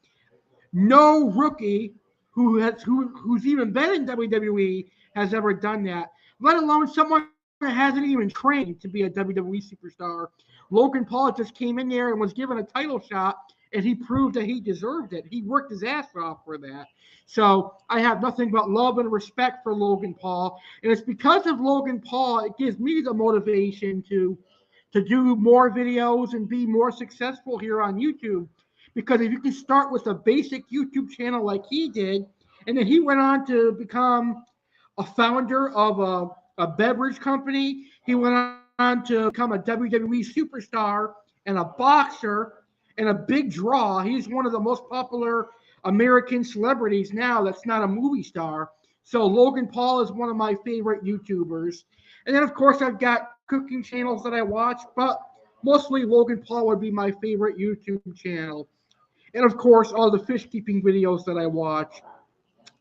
No rookie who's even been in WWE has ever done that, let alone someone that hasn't even trained to be a WWE superstar. Logan Paul just came in there and was given a title shot, and he proved that he deserved it. He worked his ass off for that. So I have nothing but love and respect for Logan Paul. And it's because of Logan Paul, it gives me the motivation to do more videos and be more successful here on YouTube. Because if you can start with a basic YouTube channel like he did, and then he went on to become a founder of a beverage company. He went on to become a WWE superstar and a boxer and a big draw. He's one of the most popular American celebrities now that's not a movie star. So Logan Paul is one of my favorite YouTubers. And then, of course, I've got cooking channels that I watch, but mostly Logan Paul would be my favorite YouTube channel. And, of course, all the fish keeping videos that I watch.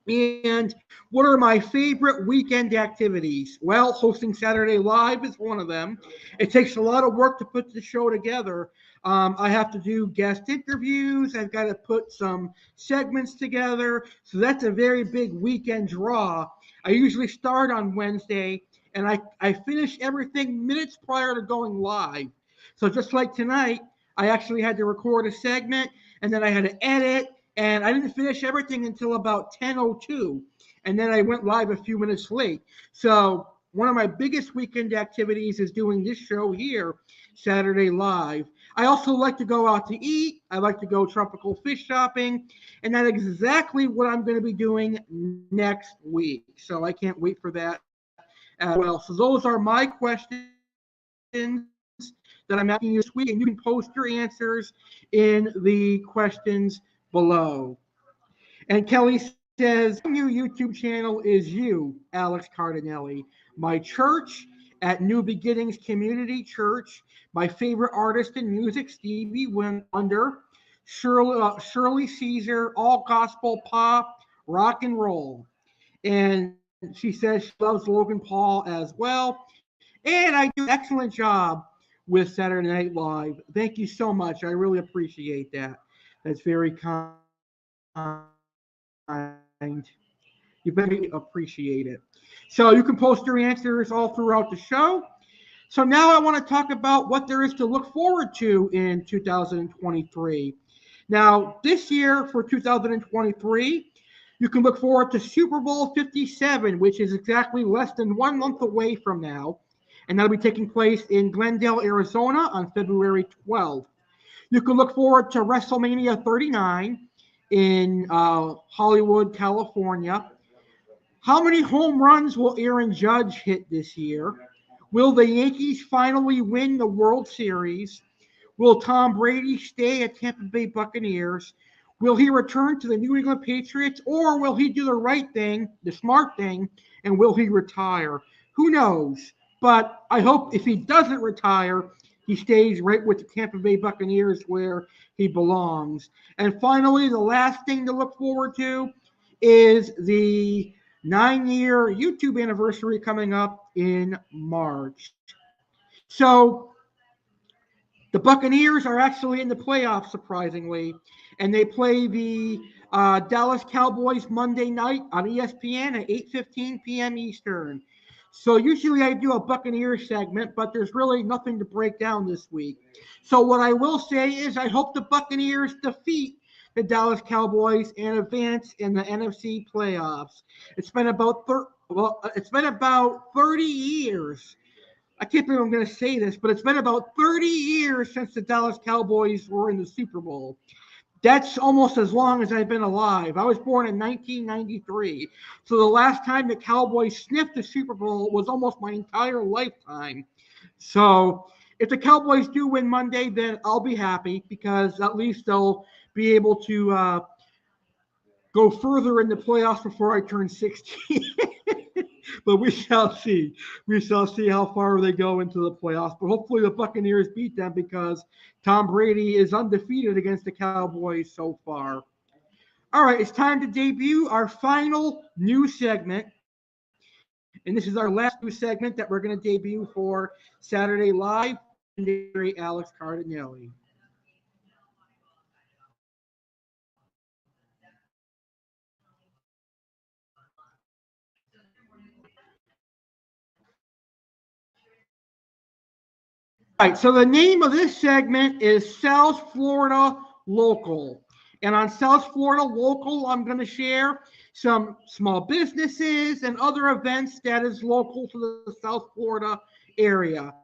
And what are my favorite weekend activities? Well, hosting Saturday Live is one of them. It takes a lot of work to put the show together. I have to do guest interviews. I've got to put some segments together. So that's a very big weekend draw. I usually start on Wednesday, and I finish everything minutes prior to going live. So just like tonight, I actually had to record a segment, and then I had to edit. And I didn't finish everything until about 10:02. And then I went live a few minutes late. So one of my biggest weekend activities is doing this show here, Saturday Live. I also like to go out to eat. I like to go tropical fish shopping. And that's exactly what I'm going to be doing next week. So I can't wait for that as well. So those are my questions that I'm asking you this week, and you can post your answers in the questions below. And Kelly says, my new YouTube channel is you, Alex Cardinale. My church at New Beginnings Community Church. My favorite artist in music, Stevie Wonder, Shirley Caesar, all gospel pop, rock and roll. And she says she loves Logan Paul as well. And I do an excellent job with Saturday Night Live. Thank you so much. I really appreciate that. That's very kind. You very appreciate it. So you can post your answers all throughout the show. So now I want to talk about what there is to look forward to in 2023. Now, this year for 2023, you can look forward to Super Bowl 57, which is exactly less than 1 month away from now. And that'll be taking place in Glendale, Arizona on February 12th. You can look forward to WrestleMania 39 in Hollywood, California. How many home runs will Aaron Judge hit this year? Will the Yankees finally win the World Series? Will Tom Brady stay at Tampa Bay Buccaneers? Will he return to the New England Patriots, or will he do the right thing, the smart thing, and will he retire? Who knows? But I hope if he doesn't retire, he stays right with the Tampa Bay Buccaneers where he belongs. And finally, the last thing to look forward to is the 9-year YouTube anniversary coming up in March. So the Buccaneers are actually in the playoffs, surprisingly, and they play the Dallas Cowboys Monday night on ESPN at 8:15 p.m. Eastern. So usually I do a Buccaneers segment, but there's really nothing to break down this week. So what I will say is I hope the Buccaneers defeat the Dallas Cowboys and advance in the NFC playoffs. It's been about 30 years. I can't believe I'm going to say this, but it's been about 30 years since the Dallas Cowboys were in the Super Bowl. That's almost as long as I've been alive. I was born in 1993. So the last time the Cowboys sniffed the Super Bowl was almost my entire lifetime. So if the Cowboys do win Monday, then I'll be happy because at least they'll be able to go further in the playoffs before I turn 60. But we shall see. We shall see how far they go into the playoffs. But hopefully the Buccaneers beat them because Tom Brady is undefeated against the Cowboys so far. All right, it's time to debut our final news segment. And this is our last news segment that we're going to debut for Saturday Live, Alex Cardinale. All right, so the name of this segment is South Florida Local. And on South Florida Local, I'm going to share some small businesses and other events that is local to the South Florida area.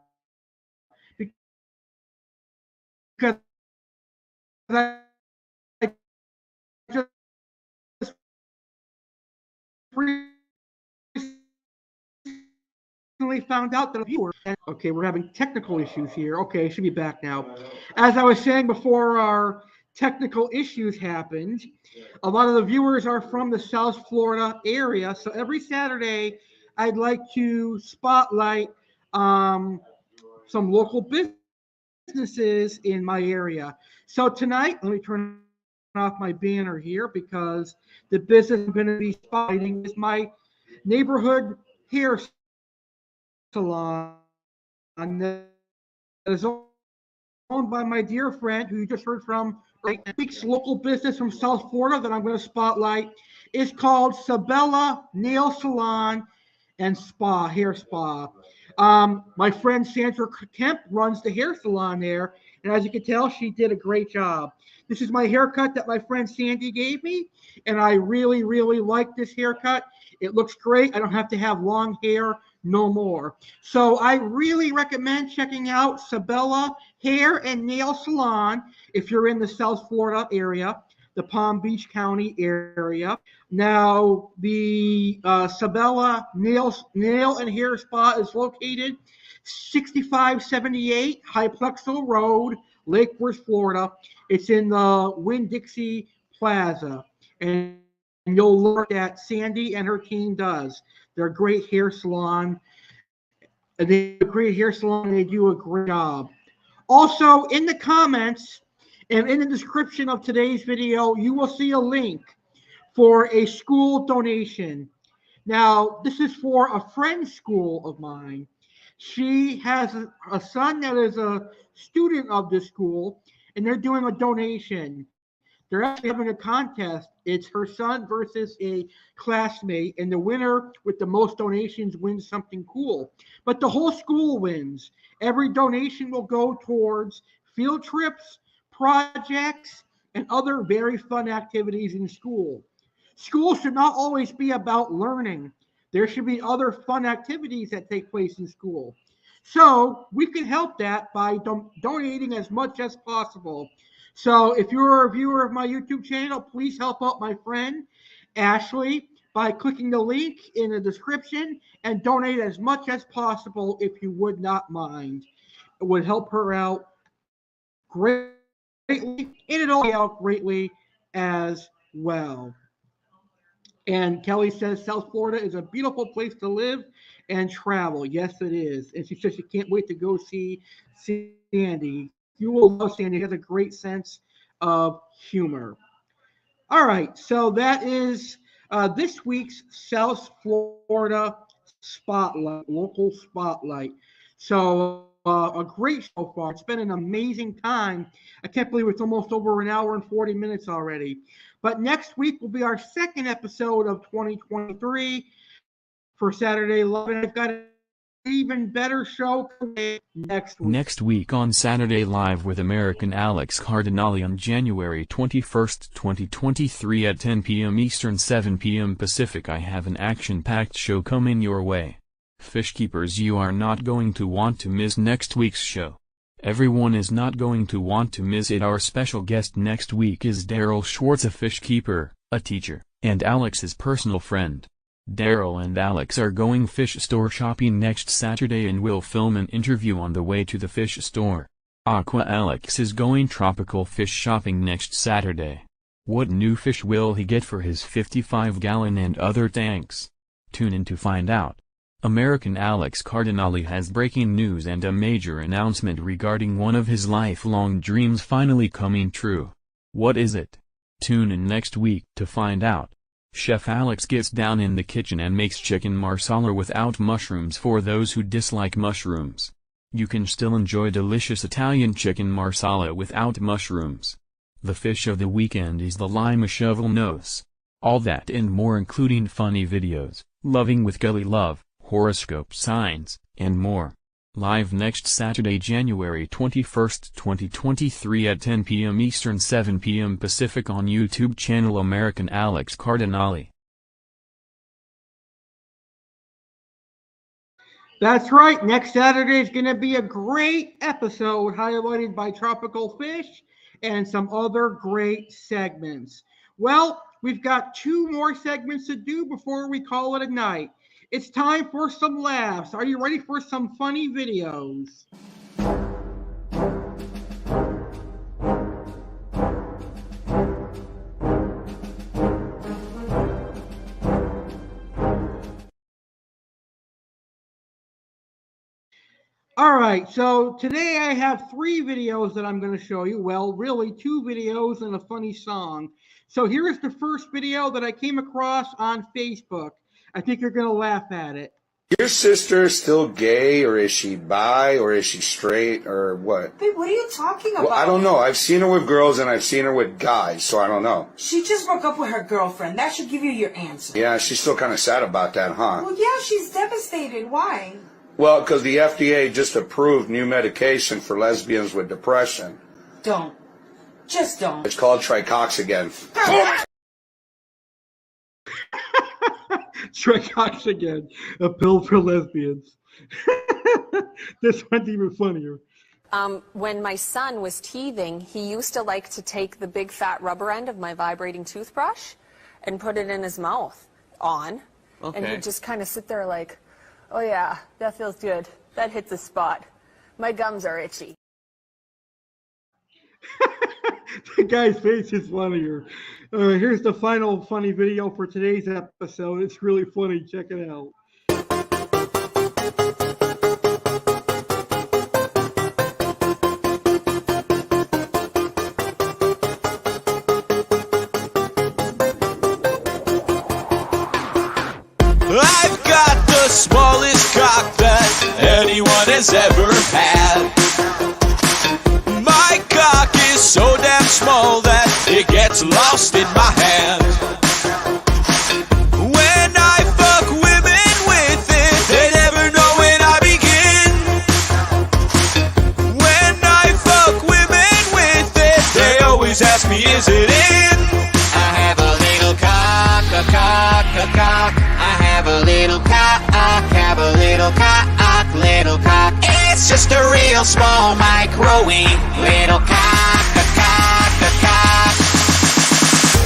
Because I just found out that a viewer. Okay, we're having technical issues here. Okay, should be back now. As I was saying before our technical issues happened, a lot of the viewers are from the South Florida area. So every Saturday, I'd like to spotlight some local businesses in my area. So tonight, let me turn off my banner here because the business I'm going to be spotlighting is my neighborhood hair salon that is owned by my dear friend who you just heard from. Week's local business from South Florida that I'm going to spotlight is called Sabella Nail Salon and Spa, Hair Spa. My friend Sandra Kemp runs the hair salon there, and as you can tell, she did a great job. This is my haircut that my friend Sandy gave me, and I really, really like this haircut. It looks great. I don't have to have long hair no more. So I really recommend checking out Sabella Hair and Nail Salon if you're in the South Florida area. the Palm Beach County area. Now, the Sabella Nail and Hair Spa is located 6578 Hyplexel Road, Lake Worth, Florida. It's in the Winn-Dixie Plaza. And you'll learn that Sandy and her team does. They're a great hair salon. They do a great hair salon. They do a great job. Also, in the comments and in the description of today's video, you will see a link for a school donation. Now, this is for a friend's school of mine. She has a son that is a student of this school, and they're doing a donation. They're actually having a contest. It's her son versus a classmate, and the winner with the most donations wins something cool. But the whole school wins. Every donation will go towards field trips, projects, and other very fun activities in school. School should not always be about learning. There should be other fun activities that take place in school. So we can help that by donating as much as possible. So if you're a viewer of my YouTube channel, please help out my friend Ashley by clicking the link in the description and donate as much as possible if you would not mind. It would help her out greatly, and it'll help out greatly as well. And Kelly says South Florida is a beautiful place to live and travel. Yes, it is. And she says she can't wait to go see Sandy. You will love Sandy. She has a great sense of humor. All right, so that is this week's South Florida Spotlight, local spotlight. So a great show so far. It's been an amazing time. I can't believe it's almost over an hour and 40 minutes already. But next week will be our second episode of 2023 for Saturday LOVIN. I've got an even better show next week. Next week on Saturday Live with American Alex Cardinale on January 21st, 2023 at 10 p.m. Eastern, 7 p.m. Pacific, I have an action-packed show coming your way. Fish keepers, you are not going to want to miss next week's show. Everyone is not going to want to miss it. Our special guest next week is Daryl Schwartz, a fish keeper, a teacher, and Alex's personal friend. Daryl and Alex are going fish store shopping next Saturday and will film an interview on the way to the fish store. Aqua Alex is going tropical fish shopping next Saturday. What new fish will he get for his 55-gallon and other tanks? Tune in to find out. American Alex Cardinale has breaking news and a major announcement regarding one of his lifelong dreams finally coming true. What is it? Tune in next week to find out. Chef Alex gets down in the kitchen and makes chicken marsala without mushrooms for those who dislike mushrooms. You can still enjoy delicious Italian chicken marsala without mushrooms. The fish of the weekend is the lima shovel nose. All that and more, including funny videos, loving with Gully Love, horoscope signs, and more. Live next Saturday, January 21st, 2023 at 10 p.m. Eastern, 7 p.m. Pacific on YouTube channel American Alex Cardinale. That's right. Next Saturday is going to be a great episode highlighted by tropical fish and some other great segments. Well, we've got 2 more segments to do before we call it a night. It's time for some laughs. Are you ready for some funny videos? All right, so today I have 3 videos that I'm going to show you. Well, really 2 videos and a funny song. So here's the first video that I came across on Facebook. I think you're going to laugh at it. Your sister still gay, or is she bi, or is she straight, or what? Babe, what are you talking about? Well, I don't know. I've seen her with girls and I've seen her with guys, so I don't know. She just broke up with her girlfriend. That should give you your answer. Yeah, she's still kind of sad about that, huh? Well, yeah, she's devastated. Why? Well, because the FDA just approved new medication for lesbians with depression. Don't. Just don't. It's called tricoxagen. Tricoxagen, a pill for lesbians. This one's even funnier. When my son was teething, he used to like to take the big fat rubber end of my vibrating toothbrush and put it in his mouth and he'd just kind of sit there like, oh yeah, that feels good. That hits a spot. My gums are itchy. The guy's face is funnier. Here's the final funny video for today's episode. It's really funny. Check it out. I've got the smallest cock that anyone has ever had. My cock is so damn small that it gets lost in my hand. When I fuck women with it, they never know when I begin. When I fuck women with it, they always ask me, is it in? I have a little cock, a cock, a cock. I have a little cock, have a little cock, little cock. It's just a real small microwave little cock, a cock, a cock.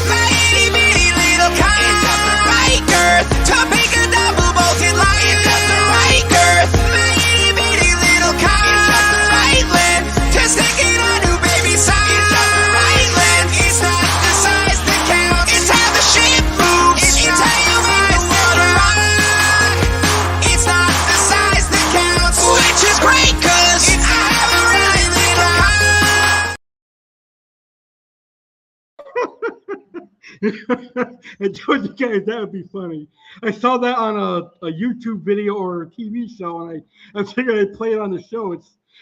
My itty bitty little cock is got the right girth to make a double bolted line. It's got the right girth. My itty bitty little cock is got the right length to stick it on new baby side. It's got the right length. It's not the size that counts. It's how the shit moves. It's how you move the water rock. It's not the size that counts, which is great 'cause I have a really little cock. I told you guys that would be funny. I saw that on a YouTube video or a TV show, and I figured I'd play it on the show.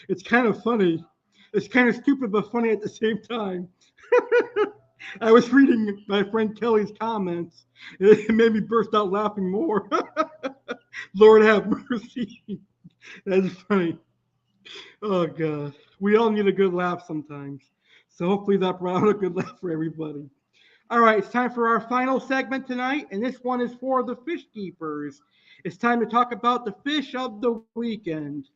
It's kind of funny. It's kind of stupid but funny at the same time. I was reading my friend Kelly's comments. It made me burst out laughing more. Lord have mercy. That's funny. Oh, God. We all need a good laugh sometimes. So hopefully that brought out a good laugh for everybody. All right, it's time for our final segment tonight, and this one is for the fish keepers. It's time to talk about the fish of the weekend.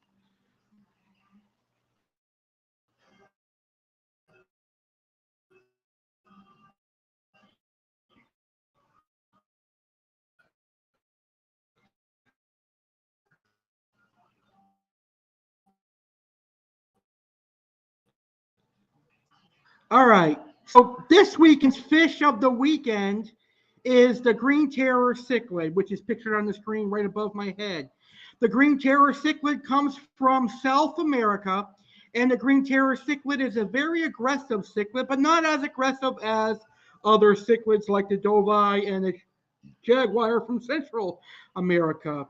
All right, so this weekend's fish of the weekend is the green terror cichlid, which is pictured on the screen right above my head. The green terror cichlid comes from South America, and the green terror cichlid is a very aggressive cichlid, but not as aggressive as other cichlids like the dovii and the jaguar from Central America.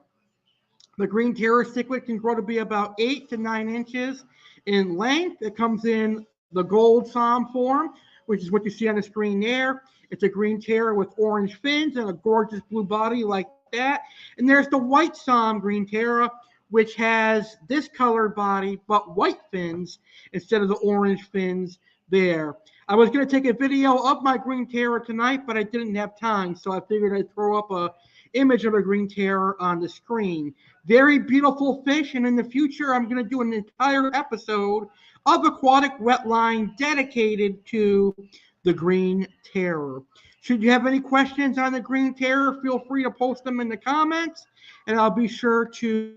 The green terror cichlid can grow to be about 8 to 9 inches in length. It comes in the gold psalm form, which is what you see on the screen there. It's a green terror with orange fins and a gorgeous blue body like that. And there's the white psalm green terror, which has this colored body but white fins instead of the orange fins there. I was going to take a video of my green terror tonight, but I didn't have time, so I figured I'd throw up a image of a green terror on the screen. Very beautiful fish, and in the future I'm going to do an entire episode of Aquatic Wetline dedicated to the green terror. Should you have any questions on the green terror, feel free to post them in the comments, and I'll be sure to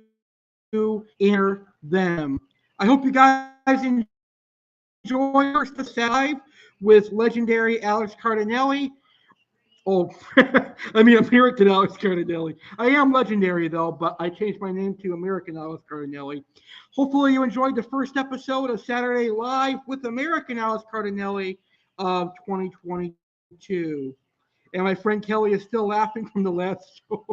answer them. I hope you guys enjoy our live with legendary Alex Cardinale. Oh, I mean American Alex Cardinale. I am legendary though, but I changed my name to American Alex Cardinale. Hopefully you enjoyed the first episode of Saturday Live with American Alex Cardinale of 2022. And my friend Kelly is still laughing from the last show.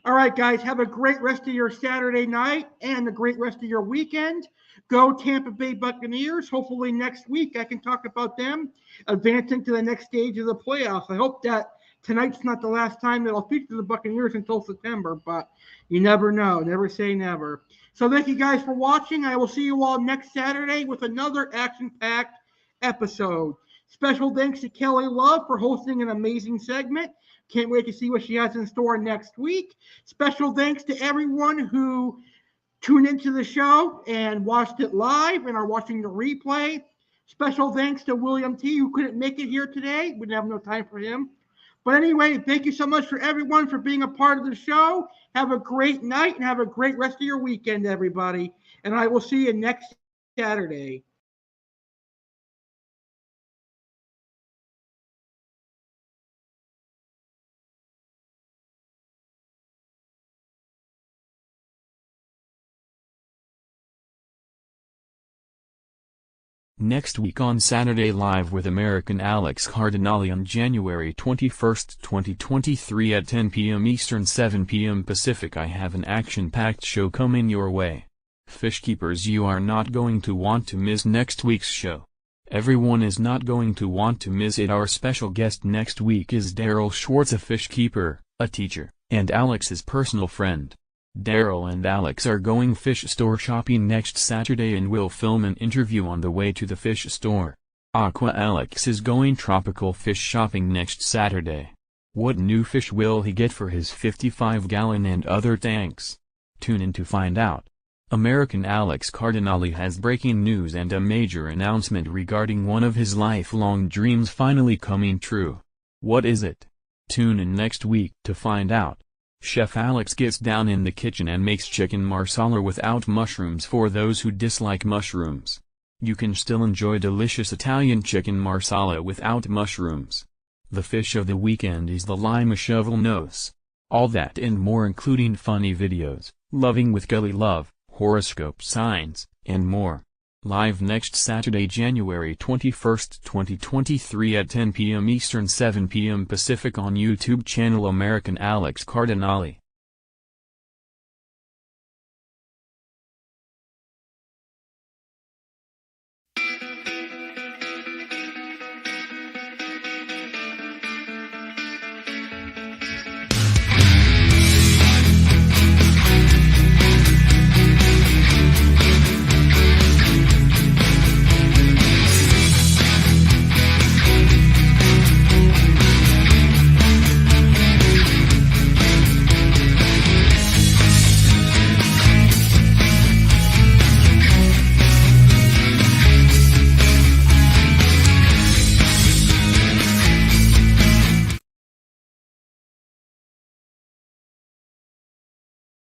All right, guys, have a great rest of your Saturday night and a great rest of your weekend. Go Tampa Bay Buccaneers. Hopefully next week I can talk about them advancing to the next stage of the playoffs. I hope that tonight's not the last time that I'll feature the Buccaneers until September, but you never know. Never say never. So thank you guys for watching. I will see you all next Saturday with another action-packed episode. Special thanks to Kelly Love for hosting an amazing segment. Can't wait to see what she has in store next week. Special thanks to everyone who tuned into the show and watched it live and are watching the replay. Special thanks to William T., who couldn't make it here today. We didn't have no time for him. But anyway, thank you so much for everyone for being a part of the show. Have a great night and have a great rest of your weekend, everybody. And I will see you next Saturday. Next week on Saturday Live with American Alex Cardinale on January 21, 2023 at 10 p.m. Eastern 7 p.m. Pacific, I have an action-packed show coming your way. Fish keepers, you are not going to want to miss next week's show. Everyone is not going to want to miss it. Our special guest next week is Daryl Schwartz, a fish keeper, a teacher, and Alex's personal friend. Daryl and Alex are going fish store shopping next Saturday and will film an interview on the way to the fish store. Aqua Alex is going tropical fish shopping next Saturday. What new fish will he get for his 55-gallon and other tanks? Tune in to find out. American Alex Cardinale has breaking news and a major announcement regarding one of his lifelong dreams finally coming true. What is it? Tune in next week to find out. Chef Alex gets down in the kitchen and makes chicken marsala without mushrooms for those who dislike mushrooms. You can still enjoy delicious Italian chicken marsala without mushrooms. The fish of the weekend is the lima shovel nose. All that and more, including funny videos, loving with gully love, horoscope signs, and more. Live next Saturday, January 21, 2023 at 10 p.m. Eastern 7 p.m. Pacific on YouTube channel American Alex Cardinale.